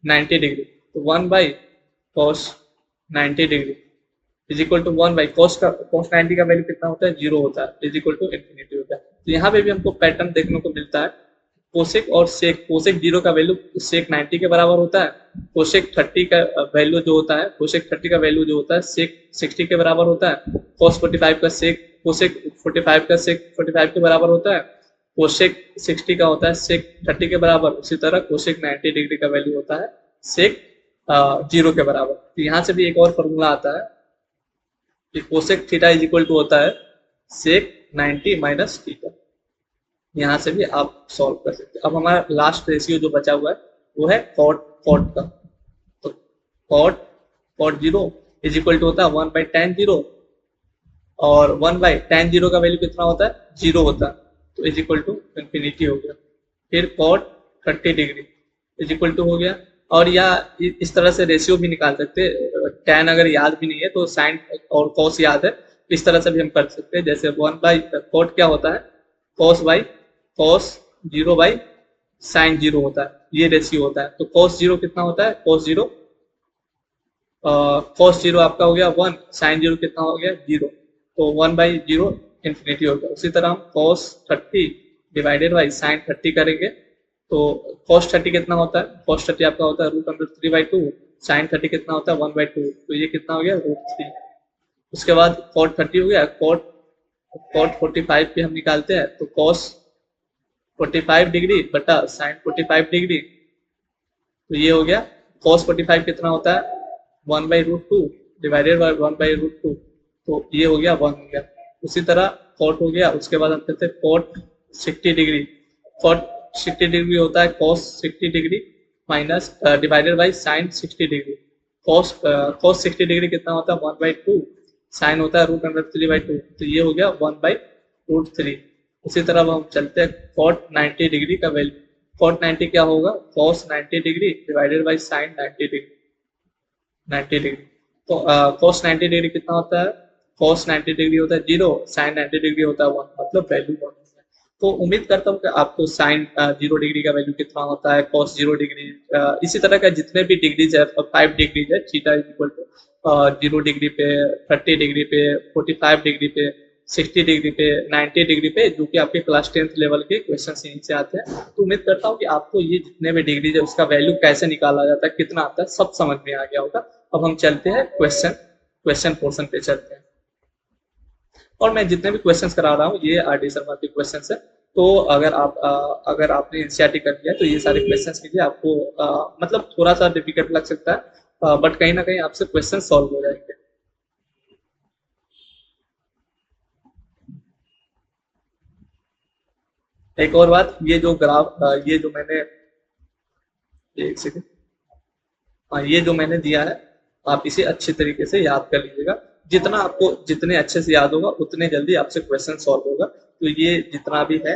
90 डिग्री, तो 1/cos 90 degree is equal to 1 by cos 90 का वैल्यू कितना होता है, 0 होता है, इज इक्वल टू इन्फिनिटी होता है। तो यहाँ पे भी हमको पैटर्न देखने को मिलता है, कोसेक और सेक, कोसेक 0 का वैल्यू सेक 90 के बराबर होता है, कोसेक 30 का वैल्यू जो होता है, कोसेक 30 का वैल्यू जो होता है सेक 60 के बराबर होता है, कॉस 45 का सेक, कोसेक 45 का सेक 45 के बराबर होता है, कोसेक 60 का होता है सेक 30 के बराबर, उसी तरह कोसेक 90 डिग्री का वैल्यू होता है सेक 0 के बराबर। तो यहाँ से भी एक और फॉर्मूला आता है कि cosec theta is equal to होता है सेक 90 माइनस थीटा। यहाँ से भी आप सॉल्व कर सकते हैं। अब हमारा लास्ट रेशियो जो बचा हुआ है वो है कॉट का। तो कॉट 0 इज इक्वल टू होता है 1 बाई tan 0, और 1 बाई tan 0 का वैल्यू कितना होता है, 0 होता है, तो इज इक्वल टू इन्फिनिटी हो गया। फिर cot 30 degree is equal to हो गया, और या इस तरह से रेशियो भी निकाल सकते हैं, tan अगर याद भी नहीं है तो साइन और कॉस याद है, इस तरह से भी हम कर सकते हैं। जैसे 1 बाई कॉट क्या होता है, कॉस 0 बाई साइन 0 होता है, ये रेशियो होता है। तो कॉस 0 कितना होता है, कॉस 0 आपका हो गया 1, साइन 0 कितना हो गया 0, तो 1 बाई 0 इन्फिनिटी हो गया। उसी तरह हम कॉस 30 डिवाइडेड बाई साइन 30 करेंगे, तो कॉस 30 कितना होता है, कॉस 30 आपका होता है √3/2, साइन 30 कितना होता है 1/2, तो ये कितना हो गया √3। उसके बाद कॉट 30 हो गया, कॉट 45 पे हम निकालते हैं, तो कॉस 45 डिग्री बटा साइन 45 डिग्री, तो ये हो गया कॉस 45 कितना होता है 1/√2 डिवाइडेड बाई 1/√2, तो ये हो गया 1 हो गया। उसी तरह कॉट हो गया, उसके बाद हम कहते हैं कॉट 60 डिग्री, कॉट 60 डिग्री होता है cos 60 degree minus divided by sine 60 degree, cos 60 degree कितना होता है 1/2, साइन होता है √3/2, तो ये हो गया 1/√3। उसी तरह हम चलते हैं कॉट 90 डिग्री का वैल्यू, कॉट 90 क्या होगा, cos 90 degree divided by sine 90 degree, तो कॉस 90 डिग्री कितना होता है, कॉस 90 डिग्री होता है 0, साइन 90 डिग्री होता है 1, मतलब वैल्यू 1। तो उम्मीद करता हूँ कि आपको साइन 0 डिग्री का वैल्यू कितना होता है, कॉस 0 डिग्री, इसी तरह का जितने भी डिग्रीज है 5 डिग्रीज है, theta is equal to 0 degree पे, 30 डिग्री पे, 45 डिग्री पे, 60 डिग्री पे, 90 डिग्री पे, जो कि आपके क्लास 10th लेवल के क्वेश्चन यहीं से आते हैं। तो उम्मीद करता हूँ कि आपको ये जितने भी डिग्रीज है उसका वैल्यू कैसे निकाला जाता है, कितना आता है, सब समझ में आ गया होगा। अब हम चलते हैं क्वेश्चन पोर्शन पे चलते हैं, और मैं जितने भी क्वेश्चंस करा रहा हूँ ये आर.डी. शर्मा के क्वेश्चंस है। तो अगर आपने एनसीईआरटी कर लिया तो ये सारे क्वेश्चंस के लिए आपको मतलब थोड़ा सा डिफिकल्ट लग सकता है, बट कहीं ना कहीं आपसे क्वेश्चन सॉल्व हो जाएंगे। एक और बात, ये जो ग्राफ, ये जो मैंने, एक सेकेंड, हाँ ये जो मैंने दिया है आप इसे अच्छे तरीके से याद कर लीजिएगा। जितना आपको जितने अच्छे से याद होगा उतने जल्दी आपसे क्वेश्चन सॉल्व होगा। तो ये जितना भी है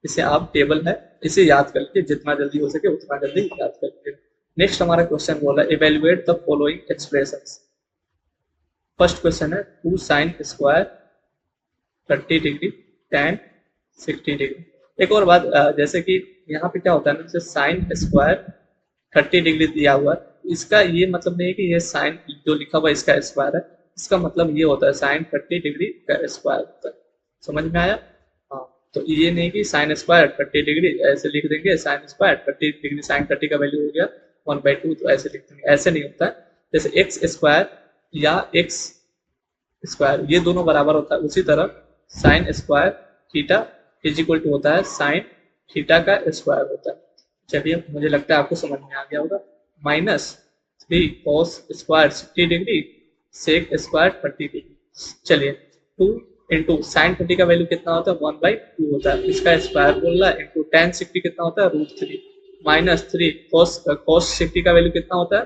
इसे आप टेबल है इसे याद करके जितना जल्दी हो सके उतना जल्दी याद कर लीजिएगा। नेक्स्ट हमारा क्वेश्चन बोला evaluate the following expressions. First question है 2 sine square 30 degree tan 60 degree. एक और बात, जैसे कि यहाँ पे क्या होता है ना, जैसे साइन स्क्वायर 30 डिग्री दिया हुआ है, इसका ये मतलब नहीं है कि ये साइन जो लिखा हुआ है इसका स्क्वायर है, इसका मतलब ये होता है साइन 30 डिग्री का स्क्वायर होता है। समझ में आया? हाँ, तो ये नहीं कि साइन स्क्वायर 30 डिग्री ऐसे लिख देंगे, साइन स्क्वायर 30 डिग्री, साइन 30 का वैल्यू हो गया 1/2, तो ऐसे लिख देंगे, ऐसे नहीं होता है। जैसे एक्स स्क्वायर या एक्स स्क्वायर ये दोनों बराबर होता है, उसी तरह sine square theta is equal to होता है साइन थीटा का स्क्वायर होता है। चलिए मुझे लगता है आपको समझ में आ गया होगा। -3 cos square 60 degree sec square 30 degree. चलिए 2 इंटू साइन 30 का वैल्यू कितना होता है 1/2 होता है, इसका स्क्वायर बोल रहा है, इंटू tan 60 कितना होता है √3, -3 कॉस 60 का वैल्यू कितना होता है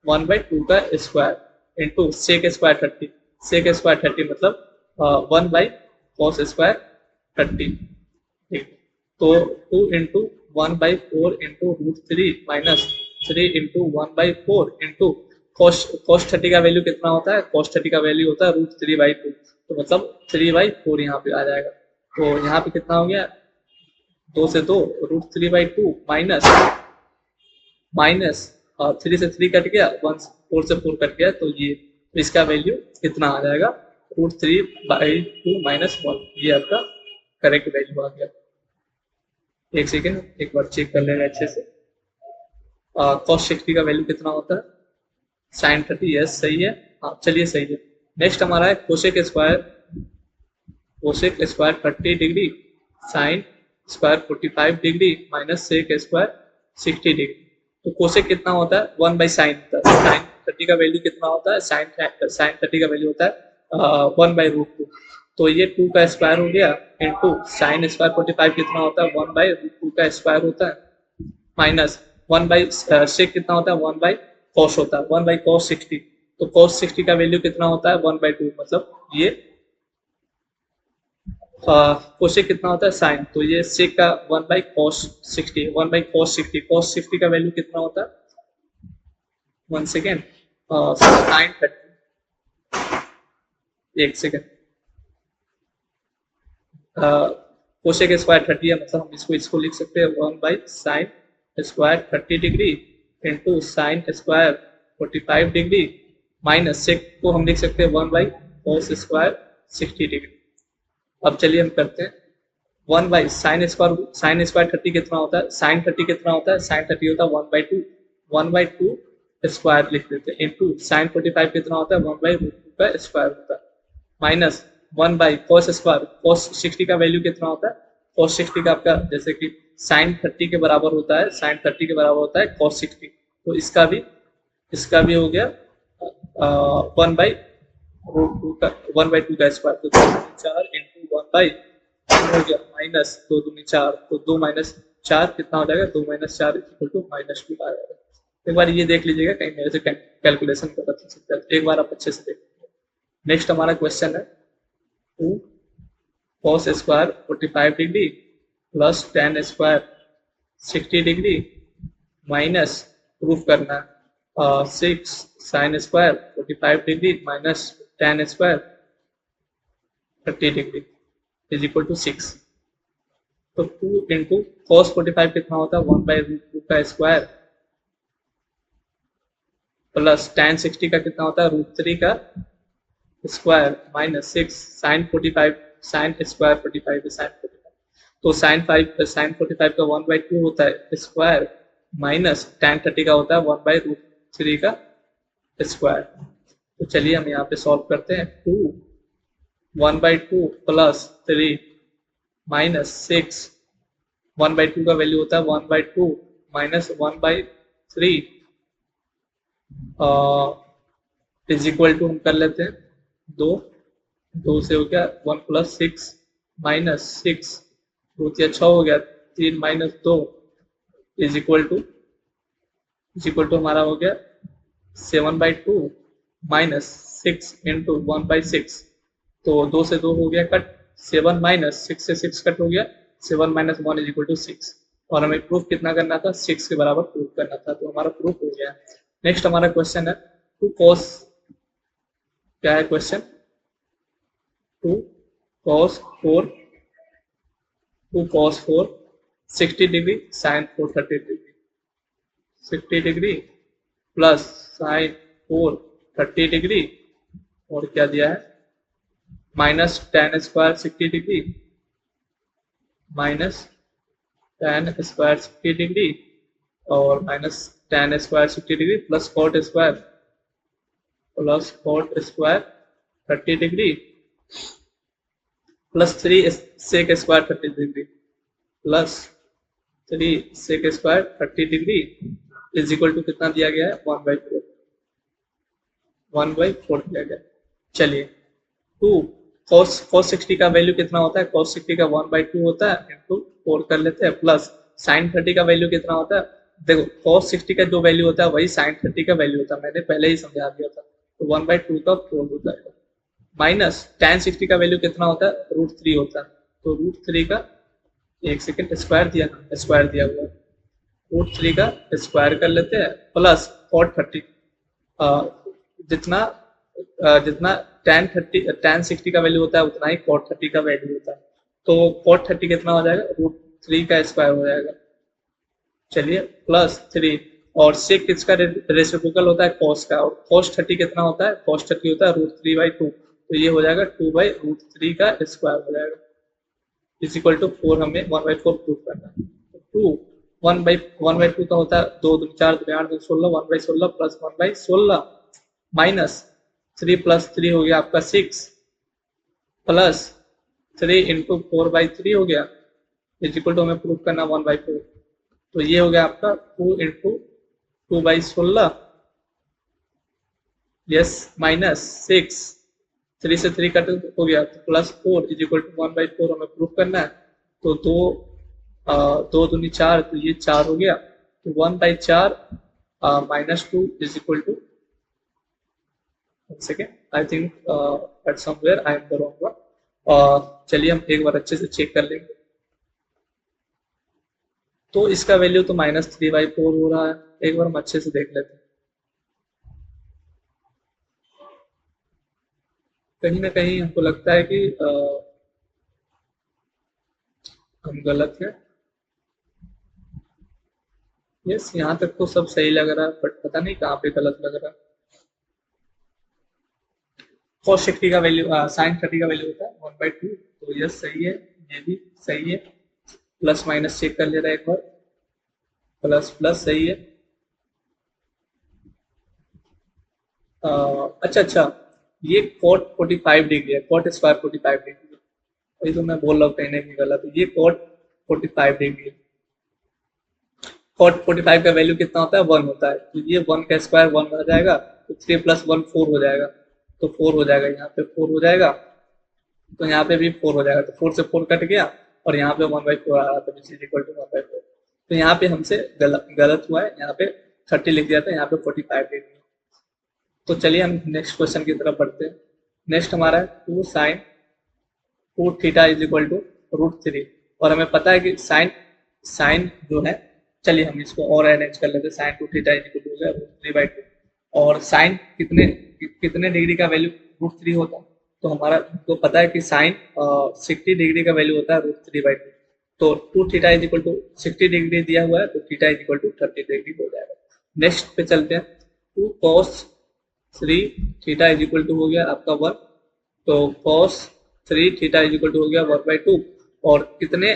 1/2 का square into sec square 30, sec square 30 मतलब 1/cos स्क्वायर 30। ठीक, तो 2 इंटू 1/4 इंटू √3 माइनस 3 इंटू 1/4 इंटू cos 30 का वैल्यू कितना होता है, cos 30 का वैल्यू होता है √3/2, तो मतलब 3/4 यहाँ पे आ जाएगा। तो यहाँ पे कितना हो गया 2 से 2 √3/2 माइनस 3 से 3 कट गया, 4 से 4 कट गया, तो ये तो इसका वैल्यू कितना आ जाएगा, √3/2 - 1। ये आपका करेक्ट वैल्यू आ गया। एक सेकेंड, एक बार चेक कर लेंगे अच्छे से। cos 60 का वैल्यू कितना होता है, sin 30। यस सही है, हाँ चलिए सही है। नेक्स्ट हमारा है cosec square 30 degree sine square 45 degree minus sec square 60 degree. तो कोसेक कितना होता है, 1/sin होता है। साइन 30 का वैल्यू कितना होता है, साइन 30 का वैल्यू होता है 1/√2। तो ये 2 का स्क्वायर हो गया इंटू साइन स्क्वायर 45 कितना होता है, 1/√2 का स्क्वायर होता है माइनस 1/सेक कितना होता है, 1/cos होता है, 1/cos 60। तो cos 60 का वैल्यू कितना होता है, 1/2। मतलब ये कोसेक कितना होता है, साइन। तो ये सेक का 1/cos 60, 1/cos 60। cos 60 का वैल्यू कितना होता है, 1 सेकेंड, साइन 30। एक सेकेंड, कोसेक स्क्वायर 30 है, मतलब हम इसको लिख सकते हैं 1/sin square 30 degree into sine square 45 degree minus sec को हम लिख सकते हैं 1/cos स्क्वायर 60 डिग्री। अब चलिए हम करते हैं 1/sin स्क्वायर 30 कितना होता है, साइन 30 कितना होता है, साइन 30 होता है 1/2 स्क्वायर लिख देते हैं इंटू साइन 45 कितना होता है, 1/√2 का स्क्वायर होता है माइनस 1/cos स्क्वायर। cos 60 का वैल्यू कितना होता है, cos 60 का आपका जैसे कि साइन 30 के बराबर होता है, साइन 30 के बराबर होता है cos 60। तो इसका भी हो गया 1/√2 का 1/2 का स्क्वायर। तो 4 इंटू 1/2 हो गया माइनस 2 दूनी 4। तो 2 - 4 कितना हो जाएगा, 2 - 4 = -2 आ जाएगा। एक बार ये देख लीजिएगा, कहीं मेरे से कैलकुलेशन कर सकते हैं, एक बार आप अच्छे से देख लीजिए। नेक्स्ट हमारा क्वेश्चन है 2 cos square 45 degree plus tan square 60 degree minus proof करना है 6 sin square 45 degree minus tan square 30 degree = 6। तो 2 इंटू cos 45 कितना होता है, 1/√2 का स्क्वायर प्लस tan 60 का कितना होता है, √3 का square minus 6 sine 45 sine square 45 है, साइन 45। तो साइन 45 का 1/2 होता है स्क्वायर माइनस tan 30 का होता है 1/√3 का स्क्वायर। तो चलिए हम यहाँ पे सॉल्व करते हैं। 2 1/2 प्लस 3 माइनस 6, 1/2 का वैल्यू होता है 1/2 माइनस 1/3 = हम कर लेते हैं 2 से हो गया 1 + 6 माइनस 6 √6 हो गया 3 - 2 = हमारा हो गया 7/2 माइनस 6 इंटू 1/6। तो 2 से 2 हो गया कट, 7 - 6 से 6 कट हो गया, 7 - 1 = 6। और हमें प्रूफ कितना करना था, 6 के बराबर प्रूफ करना था। तो हमारा प्रूफ हो गया। नेक्स्ट हमारा क्वेश्चन है 2 cos, क्या है question, 2 cos 4 60 degree sine 4 30 degree 60 degree plus sine 4 30 degree और क्या दिया है minus tan square 60 degree minus tan square 60 degree और minus tan square 60 degree plus cot square 30 degree plus 3 sec square 30 degree plus 3 sec square 30 degree = कितना दिया गया है, 1/4 दिया गया। चलिए 2 cos 60 का वैल्यू कितना होता है, cos 60 का 1/2 होता है इंटू 4 कर लेते हैं प्लस sin 30 का वैल्यू कितना होता है। देखो cos 60 का जो वैल्यू होता है वही sin 30 का वैल्यू होता है, मैंने पहले ही समझा दिया था। तो 1/2 का 4 हो जाएगा माइनस tan 60 का वैल्यू कितना होता है, √3 होता है। तो √3 का एक सेकेंड स्क्वायर दिया हुआ है, √3 का स्क्वायर कर लेते हैं प्लस cot 30 जितना tan 60 का वैल्यू होता है उतना ही cot 30 का वैल्यू होता है। तो cot 30 कितना हो जाएगा, √3 का स्क्वायर हो जाएगा। चलिए प्लस 3 और सेक किसका रेसिप्रोकल होता है, कॉस का, और कॉस 30 कितना होता है, कॉस 30 होता है √3/2, तो ये हो जाएगा 2/√3 का स्क्वायर हो जाएगा, इज इक्वल टू 4 हमें 1/4 प्रूव करना है। तो 1/2 का होता है 2 2 4 2 8 2 16 1/16 प्लस 1/16 माइनस 3 प्लस 3 हो गया आपका 6 प्लस 3 इंटू 4/3 हो गया, इज इक्वल टू हमें प्रूव करना 1/4, तो ये हो गया आपका 2 इंटू 2/16 यस माइनस 6, 3 से 3 कट हो गया तो प्लस 4 इज इक्वल टू 1/4 हमें प्रूव करना है। तो 2 दूनी 4, तो ये 4 हो गया, तो 1/4 -2 is equal to, second I think at somewhere I am the wrong one. चलिए हम एक बार अच्छे से चेक कर लेंगे। तो इसका वैल्यू तो -3/4 हो रहा है, एक बार हम अच्छे से देख लेते हैं, कहीं ना कहीं हमको लगता है कि हम गलत है। यस, यहाँ तक तो सब सही लग रहा है, बट पता नहीं कहाँ पे गलत लग रहा है। cos 60 का वैल्यू sin 30 का वैल्यू होता है 1/2, तो यस सही है, ये भी सही है, प्लस माइनस चेक कर ले रहा है एक बार, प्लस प्लस सही है। अच्छा, ये cot 45 डिग्री है, cot स्क्वायर 45 डिग्री है, वही तो मैं बोल रहा हूँ कहीं ना कहीं गलत है, ये cot 45 डिग्री है। cot 45 का वैल्यू कितना होता है, 1 होता है, तो ये 1 का स्क्वायर 1 हो जाएगा, तो 3 + 1 4 हो जाएगा, तो 4 हो जाएगा, यहाँ पे 4 हो जाएगा, तो यहाँ पे भी 4 हो जाएगा, तो 4 से 4 कट गया और यहाँ पे 1/4 आ रहा था, विच इज इक्वल टू 1/4, तो यहाँ पे हमसे गलत हुआ है, यहाँ पे 30 लिख दिया था, यहाँ पे 45 लिख दिया। तो चलिए हम नेक्स्ट क्वेश्चन की तरफ बढ़ते हैं। नेक्स्ट हमारा है 2 sin 2 theta is equal to √3, और हमें पता है कि साइन जो है, चलिए हम इसको और अरेंज कर लेते हैं, sin 2 theta is equal to हो गया √3/2, और साइन कितने डिग्री का वैल्यू √3 होता है, तो हमारा तो पता है कि साइन 60 डिग्री का वैल्यू होता है √3/2, तो 2 theta is equal to 60 degree दिया हुआ है, तो theta is equal to 30 degree हो जाएगा। नेक्स्ट पे चलते हैं, 2 cos 3 theta is equal to हो गया आपका 1, तो cos 3 theta is equal to हो गया 1/2, और कितने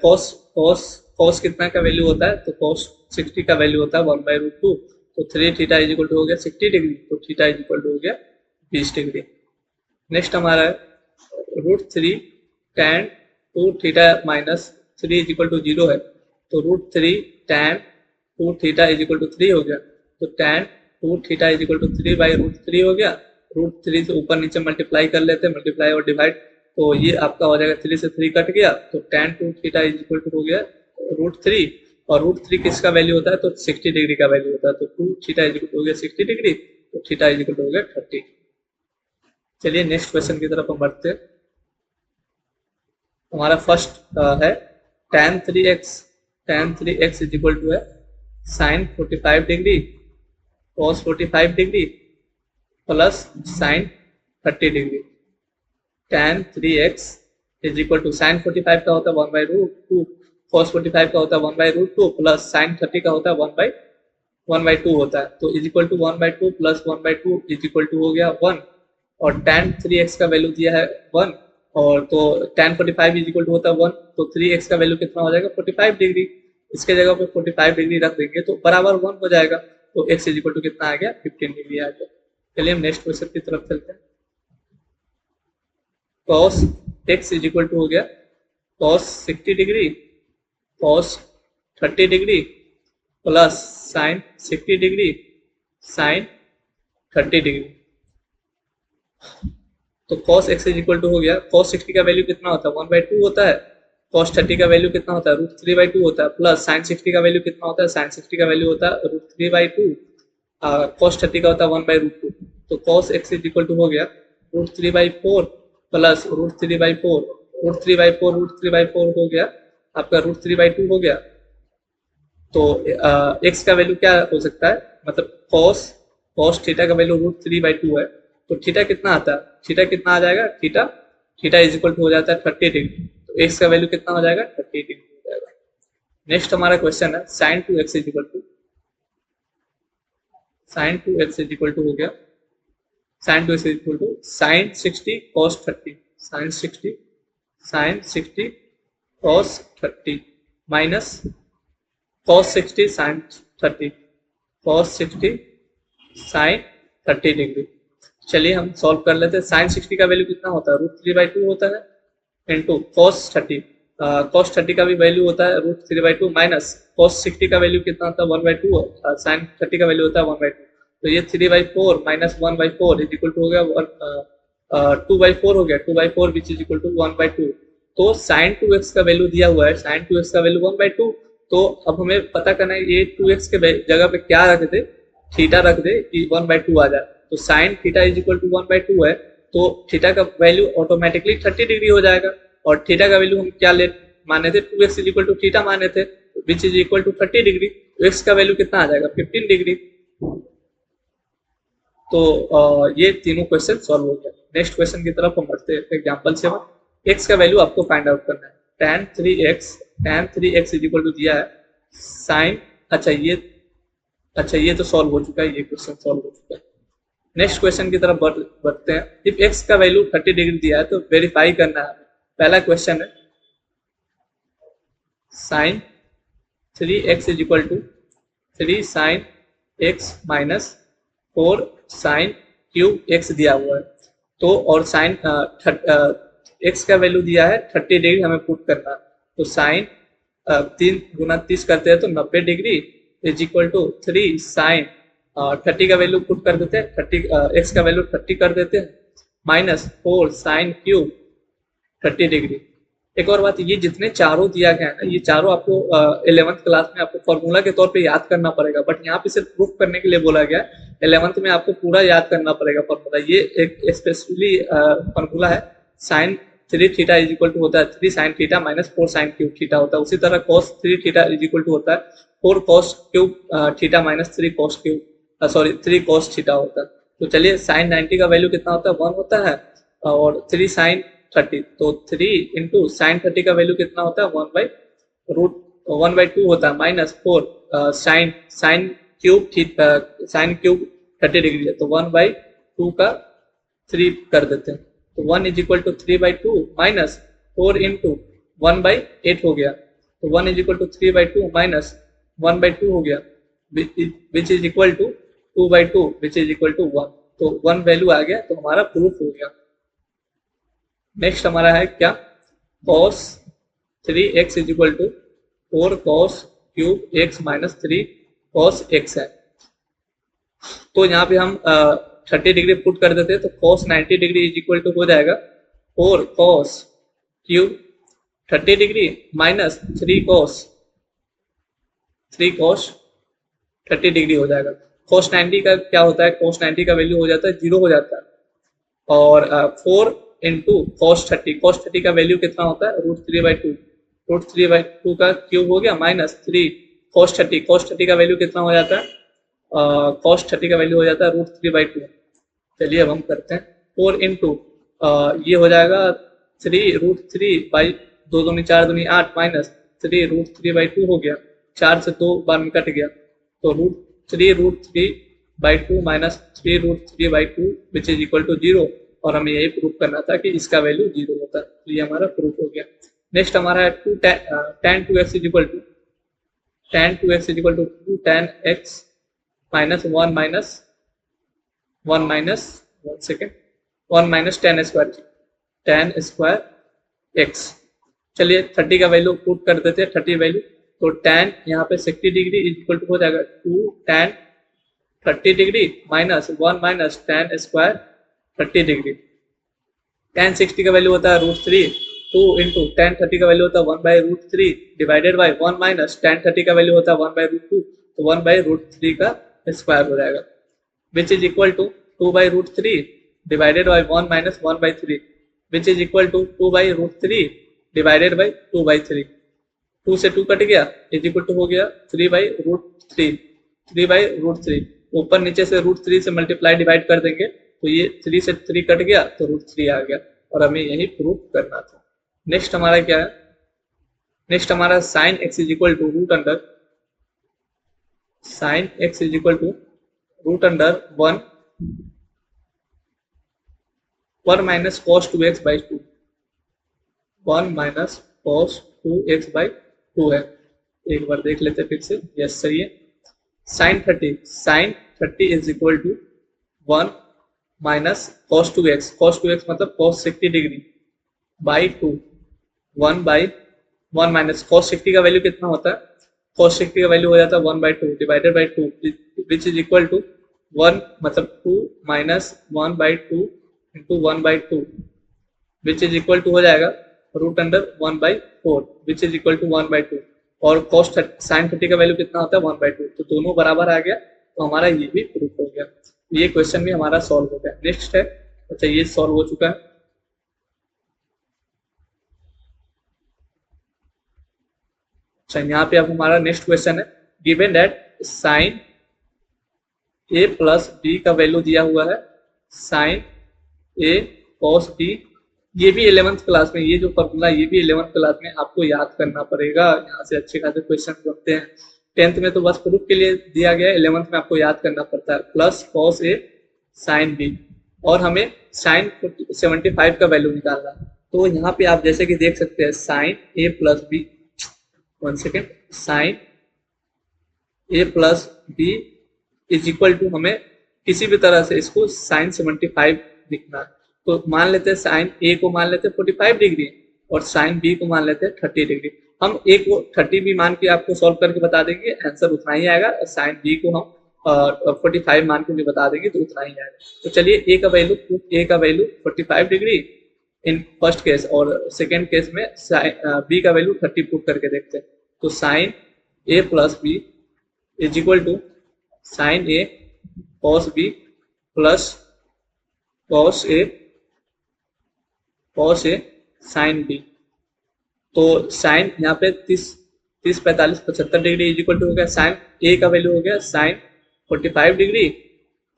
cos कितना का वैल्यू होता है, तो cos 60 का वैल्यू होता है 1/√2, तो 3 थीटा इज इक्वल टू हो गया 60 डिग्री, तो थीटा इज इक्वल टू हो गया 20 डिग्री। नेक्स्ट हमारा है √3 tan 2 theta -3 is equal to 0 है, तो √3 tan 2 theta is equal to 3 हो गया, तो tan 2 theta is equal to 3/√3 हो गया, √3 से ऊपर नीचे मल्टीप्लाई कर लेते हैं, मल्टीप्लाई और डिवाइड, तो ये आपका हो जाएगा 3 से 3 कट गया, तो tan 2 theta is equal to हो गया √3, और √3 किसका वैल्यू होता है, तो 60 डिग्री का वैल्यू होता है, तो 2 थीटा इज इक्वल टू हो गया 60 डिग्री, तो थीटा इज इक्वल टू हो गया 30। चलिए नेक्स्ट क्वेश्चन की तरफ हम बढ़ते हैं। हमारा फर्स्ट है tan 3x is equal to है sin 45 degree cos 45 degree plus sin 30 degree. tan 3x is equal to sin 45 का होता है 1/√2, cos 45 का होता है 1/√2 प्लस sin 30 का होता है 1/2 होता है, तो is equal to 1/2 plus 1/2 is equal to हो गया 1, और tan 3x का वैल्यू दिया है 1, और तो tan 45 इज इक्वल टू होता है 1, तो 3x का वैल्यू कितना हो जाएगा 45 डिग्री, इसके जगह पे 45 डिग्री रख देंगे तो बराबर 1 हो जाएगा, तो x इज इक्वल टू कितना आ गया 15 डिग्री आ गया। चलिए हम नेक्स्ट क्वेश्चन की तरफ चलते हैं। cos x is equal to हो गया cos 60 degree cos 30 degree plus sin 60 degree sin 30 degree, तो cos x is equal to हो गया, cos 60 का वैल्यू कितना होता है 1/2 होता है, cos 30 का वैल्यू कितना होता है √3/2 होता है, प्लस sin 60 का वैल्यू कितना होता है, sin 60 का वैल्यू होता है √3/2, cos 30 का होता है 1/√2, तो cos x is equal to हो गया √3/4 प्लस √3/4 हो गया आपका √3/2 हो गया, तो x का वैल्यू क्या हो सकता है, मतलब cos थीटा का वैल्यू √3/2 है, तो थीटा कितना आता है, थीटा कितना आ जाएगा, थीटा इज इक्वल टू हो जाता है 30 डिग्री, तो x का वैल्यू कितना हो जाएगा 30 डिग्री हो जाएगा। नेक्स्ट हमारा क्वेश्चन है sin 2x is equal to sine 2x is equal to हो गया sine 2x is equal to sine 60 cos 30 sine 60 cos 30 minus cos 60 sin 30 cos 60 sin 30 degree. चलिए हम सॉल्व कर लेते हैं। साइन 60 का वैल्यू कितना होता है, √3/2 होता है, इंटू cos 30 का भी वैल्यू होता है √3/2 माइनस cos 60 का वैल्यू कितना होता है 1/2, sin 30 का वैल्यू होता है 1/2, तो ये 3/4 माइनस 1/4 इज इक्वल टू हो गया 2/4 हो गया 2/4 विच इज इक्वल टू 1/2। तो sin 2x का वैल्यू दिया हुआ है, sin 2x का वैल्यू 1/2। तो अब हमें पता करना है ये 2x के जगह पे क्या रख दे, थीटा रख दे कि 1/2 आ जाए। तो sine theta is equal to 1/2 है, तो थीटा का वैल्यू ऑटोमेटिकली 30 डिग्री हो जाएगा। और थीटा का वैल्यू हम क्या ले माने थे, 2x is equal to theta माने थे, which is equal to 30 degree. तो x का वैल्यू कितना आ जाएगा 15 डिग्री। तो ये तीनों क्वेश्चन सॉल्व हो गया। नेक्स्ट क्वेश्चन की तरफ हम बढ़ते हैं। एग्जांपल 7, x का वैल्यू आपको फाइंड आउट करना है। tan 3x is equal to दिया है साइन, अच्छा ये तो सॉल्व हो चुका है, ये क्वेश्चन सॉल्व हो चुका है। नेक्स्ट क्वेश्चन की तरफ बढ़ते हैं। इफ x का वैल्यू 30 डिग्री दिया है तो वेरीफाई करना है। पहला क्वेश्चन है sine 3x is equal to 3 sine x minus 4 sine cube x दिया हुआ है। तो और साइन x का वैल्यू दिया है 30 डिग्री, हमें पुट करना है। तो साइन 3 गुना 30 करते हैं तो 90 degree is equal to 3 sine 30 का वैल्यू पुट कर देते हैं, 30 x का वैल्यू 30 कर देते हैं, माइनस 4 साइन क्यूब 30 डिग्री। एक और बात, ये जितने चारों दिया गया है ना, ये चारों आपको 11th क्लास में आपको फॉर्मूला के तौर पे याद करना पड़ेगा, बट यहाँ पे सिर्फ प्रूफ करने के लिए बोला गया। 11th में आपको पूरा याद करना पड़ेगा फॉर्मूला। ये एक स्पेशली फॉर्मूला है, sine 3 theta is equal to होता है 3 sine theta minus 4 sine cube theta होता है। उसी तरह cos 3 theta is equal to होता है 4 cos cube theta minus 3 cos cube 3 cos theta होता है। तो चलिए साइन 90 का वैल्यू कितना होता है 1 होता है, और 3 साइन 30, तो 3 इंटू साइन 30 का वैल्यू कितना होता है 1/2 होता है, माइनस 4 साइन क्यूब 30 डिग्री है, तो 1/2 का 3 कर देते हैं। तो 1 is equal to 3/2 minus 4 into 1/8 हो गया, तो 1 इज इक्वल टू 3/2 माइनस 1/2 हो गया, which is equal to 2/2 which is equal to 1। तो 1 वैल्यू आ गया, तो हमारा प्रूफ हो गया। नेक्स्ट हमारा है क्या, cos 3x is equal to 4 cos cube x minus 3 cos x है। तो यहाँ पे हम 30 डिग्री पुट कर देते हैं, तो cos 90 degree is equal to हो जाएगा 4 cos cube 30 degree minus 3 cos 30 degree हो जाएगा। cos 90 का क्या होता है, cos 90 का वैल्यू हो जाता है 0 हो जाता है, और 4 इंटू cos 30 का वैल्यू कितना होता है √3/2 का क्यूब हो गया, माइनस 3 cos 30 का वैल्यू कितना हो जाता है cos 30 का वैल्यू हो जाता है √3/2। चलिए अब हम करते हैं 4 इंटू ये हो जाएगा 3√3/2 दूनी 4 दूनी 8 माइनस 3√3/2 हो गया, 4 से 2 बार में कट गया, तो √3/2 minus 3√3/2 which is equal to 0, और हमें यही प्रूफ करना था कि इसका वैल्यू 0 होता है। तो ये हमारा प्रूफ हो गया। नेक्स्ट हमारा है tan 2x is equal to 2 tan x minus 1 minus tan square x। चलिए 30 का वैल्यू पुट कर देते हैं, 30 वैल्यू, तो tan यहाँ पे 60 डिग्री इज इक्वल टू हो जाएगा 2 tan 30 degree minus 1 minus tan square 30 degree. tan 60 का वैल्यू होता है √3, 2 इंटू tan 30 का वैल्यू होता है 1/√3 डिवाइडेड बाय 1 माइनस tan 30 का वैल्यू होता है 1/√2, तो 1/√3 का स्क्वायर हो जाएगा, which is equal to 2/√3 divided by 1 minus 1/3, which is equal to 2/√3 divided by 2/3। 2 से 2 कट गया, इज इक्वल टू हो गया 3/√3। ऊपर नीचे से √3 से मल्टीप्लाई डिवाइड कर देंगे, तो ये 3 से 3 कट गया, तो √3 आ गया, और हमें यही प्रूफ करना था। नेक्स्ट हमारा क्या है, नेक्स्ट हमारा sin x is equal to √sin x is equal to root under one minus cos 2x by 2, 1 minus cos 2x by 2 है। एक बार देख लेते फिर से, यस सही है। Sine 30 is equal to 1 minus cos 2x मतलब cos 60 degree by 2, 1 minus cos 60 का वैल्यू कितना होता है, cos 60 का वैल्यू हो जाता है 1/2 divided by 2 which is equal to 1 मतलब 2 minus 1/2 into 1/2 which is equal to हो जाएगा root under 1/4 which is equal to 1/2 और cos साइन 30 का वैल्यू कितना होता है 1/2, तो दोनों बराबर आ गया, तो हमारा ये भी प्रूफ हो गया, ये क्वेश्चन भी हमारा सॉल्व हो गया। नेक्स्ट है, अच्छा ये सॉल्व हो चुका है। अच्छा यहाँ पे अब हमारा नेक्स्ट क्वेश्चन है, given that sine A plus B का वैल्यू दिया हुआ है, साइन ए कॉस बी, ये भी 11th क्लास में, ये जो फॉर्मूला ये भी 11th क्लास में आपको याद करना पड़ेगा, यहाँ से अच्छे खासे क्वेश्चन बनते हैं। 10th में तो बस प्रूफ के लिए दिया गया, 11th में आपको याद करना पड़ता है। Plus cos A sine B, और हमें साइन 75 का वैल्यू निकालना है, तो यहाँ पे आप जैसे कि देख सकते हैं sine A plus B, 1 second, sine A plus B is equal to, हमें किसी भी तरह से इसको साइन 75 लिखना है, तो मान लेते हैं साइन ए को मान लेते हैं 45 डिग्री और साइन बी को मान लेते हैं 30 डिग्री। हम ए को 30 भी मान के आपको सॉल्व करके बता देंगे, आंसर उतना ही आएगा, और साइन बी को हम 45 मान के भी बता देंगे तो उतना ही आएगा। तो चलिए ए का value 45 degree in first case, और सेकेंड केस में बी का वैल्यू 30 पुट करके देखते हैं, तो sine A plus B is equal to sine A cos B plus cos A sine B. तो साइन यहाँ पे 30 45 75 डिग्री इज इक्वल टू हो गया, साइन ए का वैल्यू हो गया sine 45 degree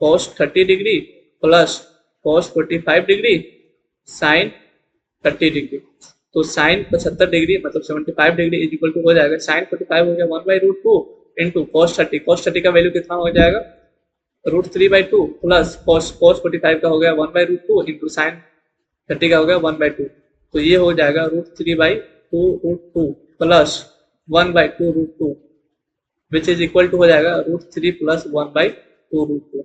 cos 30 degree plus cos 45 degree sine 30 degree. तो sine 75 degree मतलब 75 डिग्री इज इक्वल टू हो जाएगा, साइन 45 हो गया 1/√2 इंटू कॉस 30 का वैल्यू कितना हो जाएगा √3/2 प्लस कॉस 45 का हो गया 1/√2 इंटू साइन 30 का हो गया 1/2, तो ये हो जाएगा √3/2√2 plus 1/2√2 which is equal to हो जाएगा √3 प्लस 1/2√2।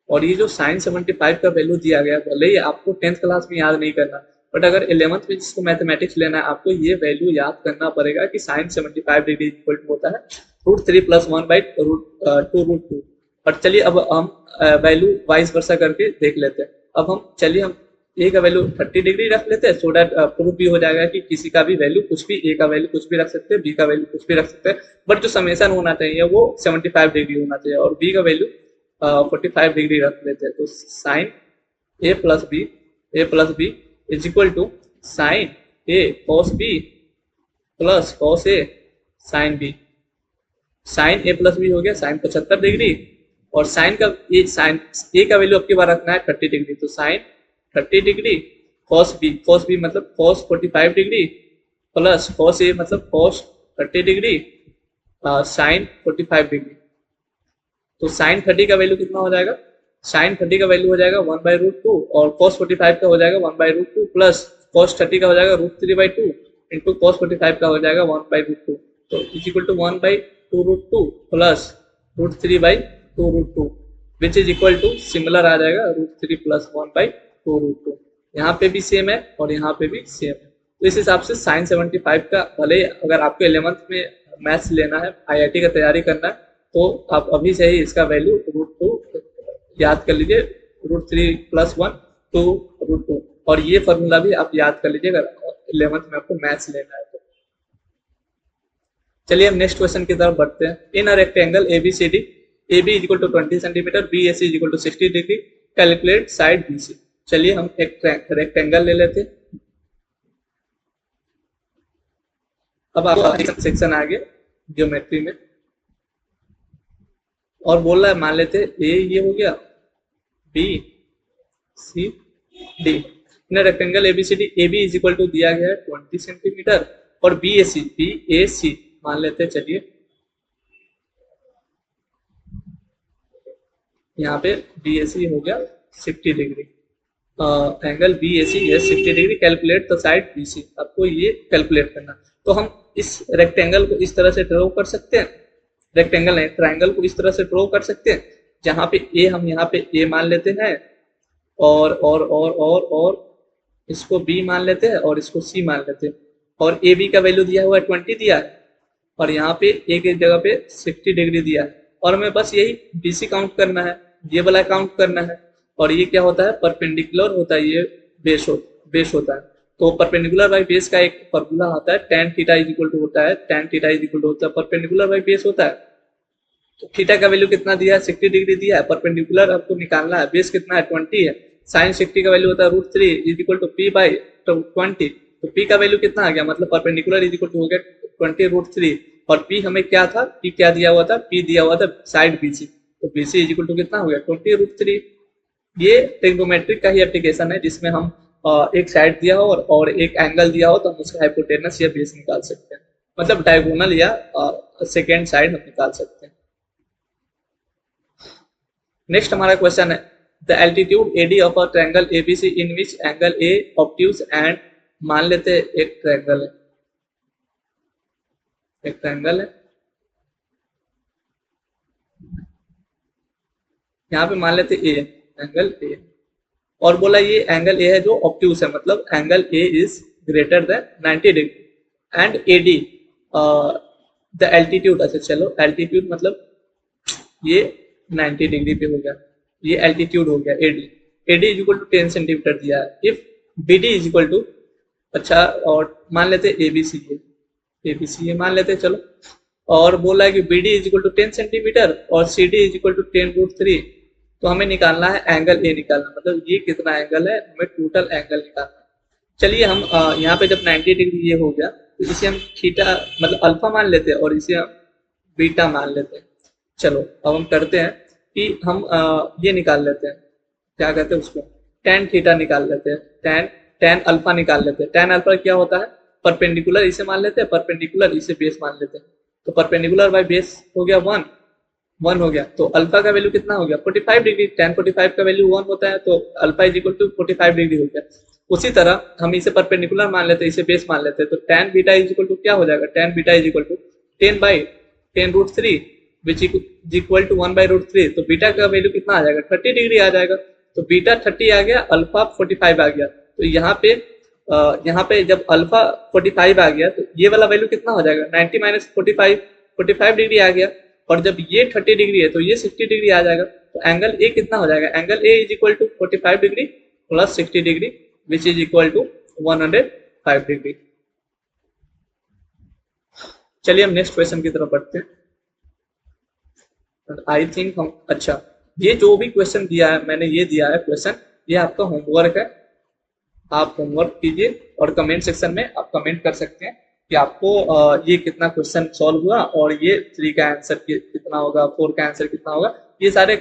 और ये जो साइन 75 का वैल्यू दिया गया, भले ही आपको 10th क्लास में याद नहीं करना, बट अगर 11th में जिसको मैथमेटिक्स लेना है आपको ये वैल्यू याद करना पड़ेगा कि साइन 75 डिग्री इक्वल टू होता है √3 प्लस 1/2√2। और चलिए अब हम वैल्यू वाइस वर्सा करके देख लेते हैं। अब हम ए का वैल्यू 30 डिग्री रख लेते हैं, सो दैट प्रूफ भी हो जाएगा कि किसी का भी वैल्यू कुछ भी, ए का वैल्यू कुछ भी रख सकते हैं, बी का वैल्यू कुछ भी रख सकते हैं, बट जो समेशन होना चाहिए वो 75 डिग्री होना चाहिए, और बी का वैल्यू 45 डिग्री रख लेते हैं। तो sine A plus B is equal to sine A cos B plus cos A sine B. Sine A plus B हो गया साइन 75 डिग्री, और साइन ए का वैल्यू आपकी बार रखना है 30 डिग्री, तो साइन 30 डिग्री कॉस बी मतलब cos 45 degree plus cos A मतलब कॉस 30 डिग्री साइन 45 डिग्री। तो साइन 30 का वैल्यू कितना हो जाएगा, साइन 30 का वैल्यू हो जाएगा 1/√2 और cos 45 का हो जाएगा 1/√2 प्लस cos 30 का हो जाएगा √3/2 इंटू cos 45 का हो जाएगा 1/√2, तो is equal to 1/2√2 plus √3/2√2 which is equal to similar आ जाएगा √3 प्लस 1/2√2। यहाँ पे भी सेम है और यहाँ पे भी सेम है, तो इस हिसाब से साइन 75 का, भले अगर आपको 11th में मैथ्स लेना है, IIT का तैयारी करना है, तो आप अभी से ही इसका वैल्यू √2 याद कर लीजिए, √3 प्लस 1 2 √2, और ये फॉर्मूला भी आप याद कर लीजिए अगर 11th में आपको मैथ्स लेना है तो। चलिए हम नेक्स्ट क्वेश्चन की तरफ बढ़ते हैं। In a rectangle ABCD, AB is equal to 20 centimetre, BAC is equal to 60 degree, calculate side BC। चलिए हम एक रेक्टेंगल ले लेते हैं। अब आप सेक्शन आ गया ज्योमेट्री में, और बोल रहा है मान लेते ए ये हो गया, B C D, in rectangle ABCD, AB is equal to दिया गया है 20 सेंटीमीटर, और BAC मान लेते हैं। चलिए यहाँ पे बी ए सी हो गया 60 degree, angle B A C है 60 degree, calculate the side B C, आपको ये कैलकुलेट करना। तो हम इस रेक्टेंगल को इस तरह से ड्रॉ कर सकते हैं, रेक्टेंगल नहीं ट्राइंगल को इस तरह से ड्रॉ कर सकते हैं, जहाँ पे ए हम यहाँ पे ए मान लेते हैं, और इसको बी मान लेते हैं, और इसको सी मान लेते हैं, और ए बी का वैल्यू दिया हुआ है 20 दिया है, और यहाँ पे ए की जगह पे 60 डिग्री दिया है, और हमें बस यही बी सी काउंट करना है, ये वाला काउंट करना है। और ये क्या होता है, परपेंडिकुलर होता है, ये बेस होता है। तो परपेंडिकुलर बाई बेस का एक फॉर्मूला होता है, tan theta is equal to होता है, tan theta is equal to होता है परपेंडिकुलर बाई बेस होता है। तो थीटा का वैल्यू कितना दिया है, 60 डिग्री दिया है, परपेंडिकुलर आपको निकालना है, बेस कितना है 20 है, साइन 60 का वैल्यू होता है √3 is equal to P by 20। तो पी का वैल्यू कितना आ गया, मतलब परपेंडिकुलर इज इक्वल टू हो गया 20 √3, और पी हमें क्या था, पी क्या दिया हुआ था, पी दिया हुआ था साइड बीसी, तो बीसी इज इक्वल टू कितना हो गया 20 √3। ये ट्रिग्नोमेट्रिक का ही एप्लीकेशन है, जिसमें हम एक साइड दिया हो और एक एंगल दिया हो तो हम उसका हाइपोटेनस या बेस निकाल सकते हैं, मतलब डायगोनल या सेकेंड साइड हम निकाल सकते हैं। नेक्स्ट हमारा क्वेश्चन है, the altitude AD of a triangle ABC in which angle A obtuse and, मान लेते हैं एक ट्रायंगल है, एक ट्रायंगल है, यहाँ पे मान लेते ए, एंगल ए, और बोला ये एंगल ए है जो ऑब्ट्यूज है, मतलब angle A is greater than 90 degree, and AD the altitude, अच्छा चलो एल्टीट्यूड मतलब ये 90 डिग्री पे हो गया, ये एल्टीट्यूड हो गया AD, AD is equal to 10 centimetre दिया है, if BD is equal to, अच्छा और मान लेते एबीसी है, एबीसी मान लेते चलो, और बोला है कि BD is equal to 10 centimetre और सीडी इज इक्वल टू 10 √3, तो हमें निकालना है एंगल ए निकालना, मतलब ये कितना एंगल है, हमें टोटल एंगल निकालना है। चलिए हम यहाँ पे जब 90 डिग्री ये हो गया तो इसे हम थीटा मतलब अल्फा मान लेते हैं और इसे हम बीटा मान लेते हैं। चलो अब हम करते हैं कि हम ये निकाल लेते हैं, क्या कहते हैं उसको, tan थीटा निकाल लेते हैं, tan अल्फा निकाल लेते हैं। tan अल्फा क्या होता है, परपेंडिकुलर इसे मान लेते हैं, परपेंडिकुलर इसे बेस मान लेते हैं, तो परपेंडिकुलर बाय बेस हो गया 1 हो गया, तो अल्फा का वैल्यू कितना हो गया 45 डिग्री, tan 45 का वैल्यू 1 होता है, तो alpha is equal to 45 degree हो गया। उसी तरह हम इसे परपेंडिकुलर मान लेते हैं, इसे बेस मान लेते हैं, तो tan beta is equal to क्या हो जाएगा, tan beta is equal to 10/10 √3 which is equal to 1/√3, तो बीटा का वैल्यू कितना आ जाएगा 30 डिग्री आ जाएगा, तो बीटा 30 आ गया, अल्फा 45 आ गया, तो यहाँ पे जब अल्फा 45 आ गया तो ये वाला वैल्यू कितना हो जाएगा 90 माइनस 45 डिग्री आ गया, और जब ये 30 डिग्री है तो ये 60 डिग्री आ जाएगा, तो एंगल ए कितना हो जाएगा, angle A is equal to 45 degree plus 60 degree which is equal to 105 degree. चलिए हम नेक्स्ट क्वेश्चन की तरफ बढ़ते हैं। आई थिंक हम, अच्छा ये जो भी क्वेश्चन दिया है मैंने, ये दिया है क्वेश्चन, ये आपका होमवर्क है, आप होमवर्क कीजिए और कमेंट सेक्शन में आप कमेंट कर सकते हैं कि आपको ये कितना क्वेश्चन सॉल्व हुआ और ये 3 का आंसर कितना होगा, 4 का आंसर कितना होगा। ये सारे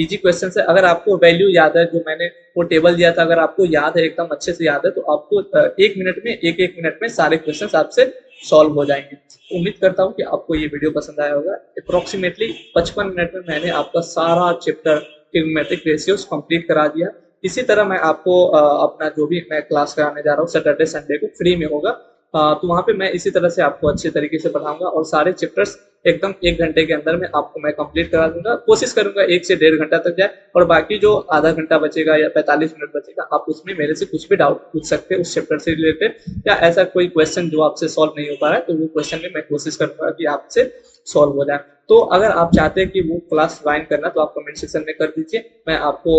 इजी क्वेश्चन है, अगर आपको वैल्यू याद है जो मैंने वो टेबल दिया था, अगर आपको याद है एकदम अच्छे से याद है तो आपको एक मिनट में सारे क्वेश्चन आपसे सॉल्व हो जाएंगे। उम्मीद करता हूँ कि आपको ये वीडियो पसंद आया होगा। अप्रोक्सीमेटली 55 मिनट में मैंने आपका सारा चैप्टर ट्रिग्नोमेट्रिक रेशियोज कंप्लीट करा दिया। इसी तरह मैं आपको अपना जो भी मैं क्लास कराने जा रहा हूँ सैटरडे संडे को फ्री में होगा, तो वहाँ पे मैं इसी तरह से आपको अच्छे तरीके से पढ़ाऊंगा और सारे चैप्टर्स एकदम 1 घंटे के अंदर में आपको मैं कंप्लीट करा दूंगा। कोशिश करूंगा 1 से 1.5 घंटा तक जाए, और बाकी जो आधा घंटा बचेगा या 45 मिनट बचेगा आप उसमें मेरे से कुछ भी डाउट पूछ सकते हैं उस चैप्टर से रिलेटेड, या ऐसा कोई क्वेश्चन जो आपसे सॉल्व नहीं हो पा रहा है तो वो क्वेश्चन में मैं कोशिश करूंगा कि आपसे सॉल्व हो जाए। तो अगर आप चाहते हैं कि वो क्लास ज्वाइन करना तो आप कमेंट सेक्शन में कर दीजिए, मैं आपको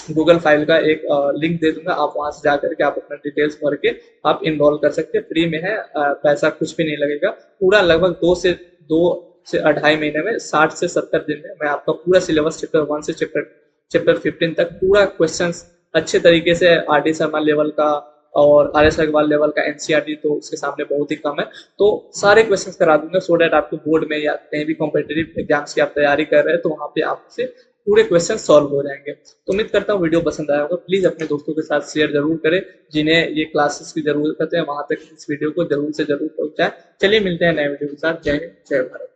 गूगल फाइल का एक लिंक दे दूंगा, आप वहां से जाकर के आप अपना डिटेल्स भर के आप इनरोल कर सकते हैं, फ्री में है, पैसा कुछ भी नहीं लगेगा। पूरा लगभग 2 से 2.5 महीने में 60 से 70 दिन में मैं आपका पूरा सिलेबस चैप्टर 1 से चैप्टर 15 तक पूरा क्वेश्चंस अच्छे तरीके से आर डी शर्मा लेवल का और आर एस अग्रवाल लेवल का एनसीईआरटी तो उसके सामने बहुत ही कम है, तो सारे क्वेश्चंस करा दूंगा सो डेट आपको बोर्ड में या कहीं भी कॉम्पिटिटिव एग्जाम्स की आप तैयारी कर रहे हैं तो वहाँ पे आपसे पूरे क्वेश्चन सॉल्व हो जाएंगे। तो उम्मीद करता हूँ वीडियो पसंद आया होगा। प्लीज अपने दोस्तों के साथ शेयर जरूर करें, जिन्हें ये क्लासेस की जरूरत है वहां तक इस वीडियो को जरूर से जरूर पहुंचाएं। चलिए मिलते हैं नए वीडियो के साथ। जय हिंद, जय भारत।